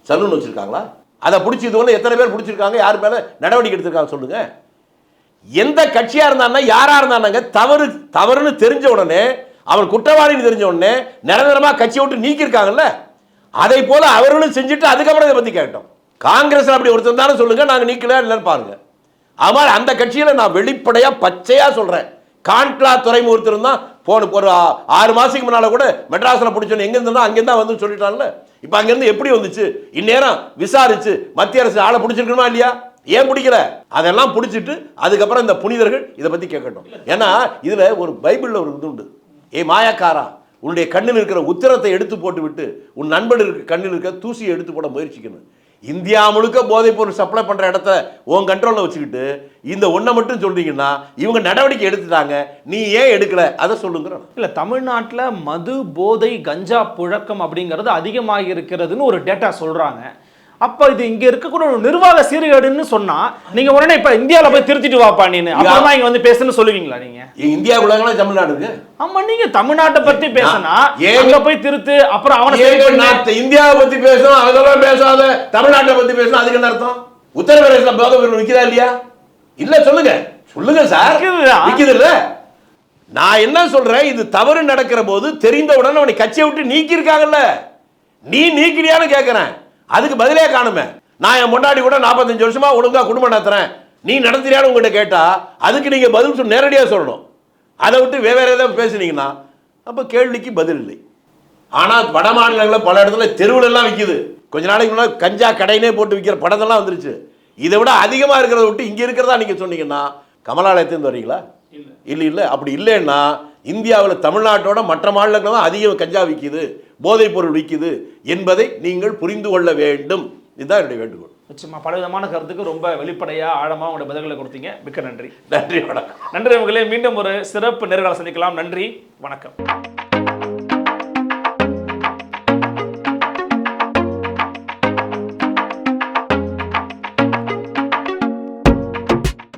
சலூன் வச்சிருக்காங்களா? அதை பிடிச்சி இது எத்தனை பேர் பிடிச்சிருக்காங்க? யார் மேலே நடவடிக்கை எடுத்திருக்காங்க சொல்லுங்க. எந்த கட்சியா இருந்தான்னா யாரா இருந்தாங்க, தவறுன்னு தெரிஞ்ச உடனே, அவன் குற்றவாளின்னு தெரிஞ்ச உடனே நிரந்தரமா கட்சியை விட்டு நீக்கிருக்காங்கல்ல. அதை போல அவர்களும் செஞ்சுட்டு அதுக்கப்புறம் இதை பத்தி கேட்டோம். காங்கிரஸ் அப்படி ஒருத்தர் தானே சொல்லுங்க, நாங்க நீக்கல இல்லைன்னு பாருங்க. அது அந்த கட்சியில நான் வெளிப்படையா பச்சையா சொல்றேன், காண்ட்லா துறைமுகத்தில் தான் போன ஒரு 6 மாசத்துக்கு முன்னால கூட மெட்ராஸில் பிடிச்சோன்னு எங்க இருந்தா அங்கேருந்து தான் வந்து சொல்லிட்டாங்கல்ல. இப்போ அங்கேருந்து எப்படி வந்துச்சு? இந்நேரம் விசாரிச்சு மத்திய அரசு ஆளை பிடிச்சிருக்கணுமா இல்லையா? ஏன் பிடிக்கல? அதெல்லாம் பிடிச்சிட்டு அதுக்கப்புறம் இந்த புனிதர்கள் இதை பத்தி கேட்கட்டும். ஏன்னா இதுல ஒரு பைபிள்ல ஒரு இது உண்டு, ஏ மாயக்காரா, உன்னுடைய கண்ணில் இருக்கிற உத்திரத்தை எடுத்து போட்டு விட்டு உன் நண்பன் கண்ணில் இருக்கிற தூசியை எடுத்து போட முயற்சிக்கணும். இந்தியா முழுக்க போதைப் பொருள் சப்ளை பண்ற இடத்த உன் கண்ட்ரோல்ல வச்சுக்கிட்டு இந்த ஒன்றை மட்டும் சொல்றீங்கன்னா இவங்க நடவடிக்கை எடுத்துட்டாங்க, நீ ஏன் எடுக்கல அதை சொல்லுங்க. இல்ல, தமிழ்நாட்டில் மது, போதை, கஞ்சா புழக்கம் அப்படிங்கிறது அதிகமாக இருக்கிறதுன்னு ஒரு டேட்டா சொல்றாங்க. அப்ப இது இங்க இருக்கக்கூடிய ஒரு நிர்வாக சீர்கேடுன்னு சொன்னா நீங்க உடனே இப்ப இந்தியாவில் போய் திருத்திட்டு வாப்பா நீனு அப்புறமா இங்க வந்து பேசுன்னு சொல்லுவீங்களா? நீங்க இந்தியாவுக்குள்ள தமிழ்நாடு இருக்கு. ஆமா, நீங்க தமிழ்நாட்டை பத்தி பேசினா எங்க போய் திருத்து, அப்புறம் அவனை இந்தியாவை பத்தி பேசணும், அதெல்லாம் பேசாத தமிழ்நாட்டை பத்தி பேசணும். அதுக்கு என்ன அர்த்தம்? உத்தரப்பிரதேசல போதை பொருள் விற்கிறா இல்லையா? இல்ல சொல்லுங்க, சொல்லுங்க சார், விற்குது இல்ல. நான் என்ன சொல்றேன், இது தவறு நடக்கிற போது தெரிந்தவுடன் அவனை கட்சியை விட்டு நீக்கி இருக்காங்கல்ல, நீ நீக்கிறியான்னு கேட்கிறேன். அதுக்கு பதிலே காணுமே. நான் என் முன்னாடி கூட 45 வருஷமா ஒழுங்கா குடும்பம் நடத்துறேன், நீ நடத்துறியான்னு உங்ககிட்ட கேட்டா அதுக்கு நீங்க பதில் நேரடியா சொல்லணும். அதை விட்டு வேற ஏதாவது பேசுனீங்கன்னா அப்ப கேள்விக்கு பதில் இல்லை. ஆனா வட மாநிலங்களில் பல இடத்துல தெருவில் எல்லாம் விற்குது. கொஞ்ச நாளைக்கு முன்னாடி கஞ்சா கடையினே போட்டு விற்கிற படத்தெல்லாம் வந்துருச்சு. இதை விட அதிகமா இருக்கிறத விட்டு இங்க இருக்கிறதா நீங்க சொன்னீங்கன்னா கமலாலயத்திலிருந்து வரீங்களா? இல்ல. அப்படி இல்லைன்னா இந்தியாவில் தமிழ்நாட்டோட மற்ற மாநிலங்கள் தான் அதிகம் கஞ்சா விற்கிது, போதைப் பொருள் விற்கிது என்பதை நீங்கள் புரிந்து கொள்ள வேண்டும். இதுதான் என்னுடைய வேண்டுகோள். நிச்சயமா பல விதமான கருத்துக்கு ரொம்ப வெளிப்படையா ஆழமா உங்களுடைய பதில்களை கொடுத்தீங்க. மிக்க நன்றி. நன்றி, வணக்கம். நன்றி. உங்களே மீண்டும் ஒரு சிறப்பு நேர்காணல் சந்திக்கலாம். நன்றி, வணக்கம்.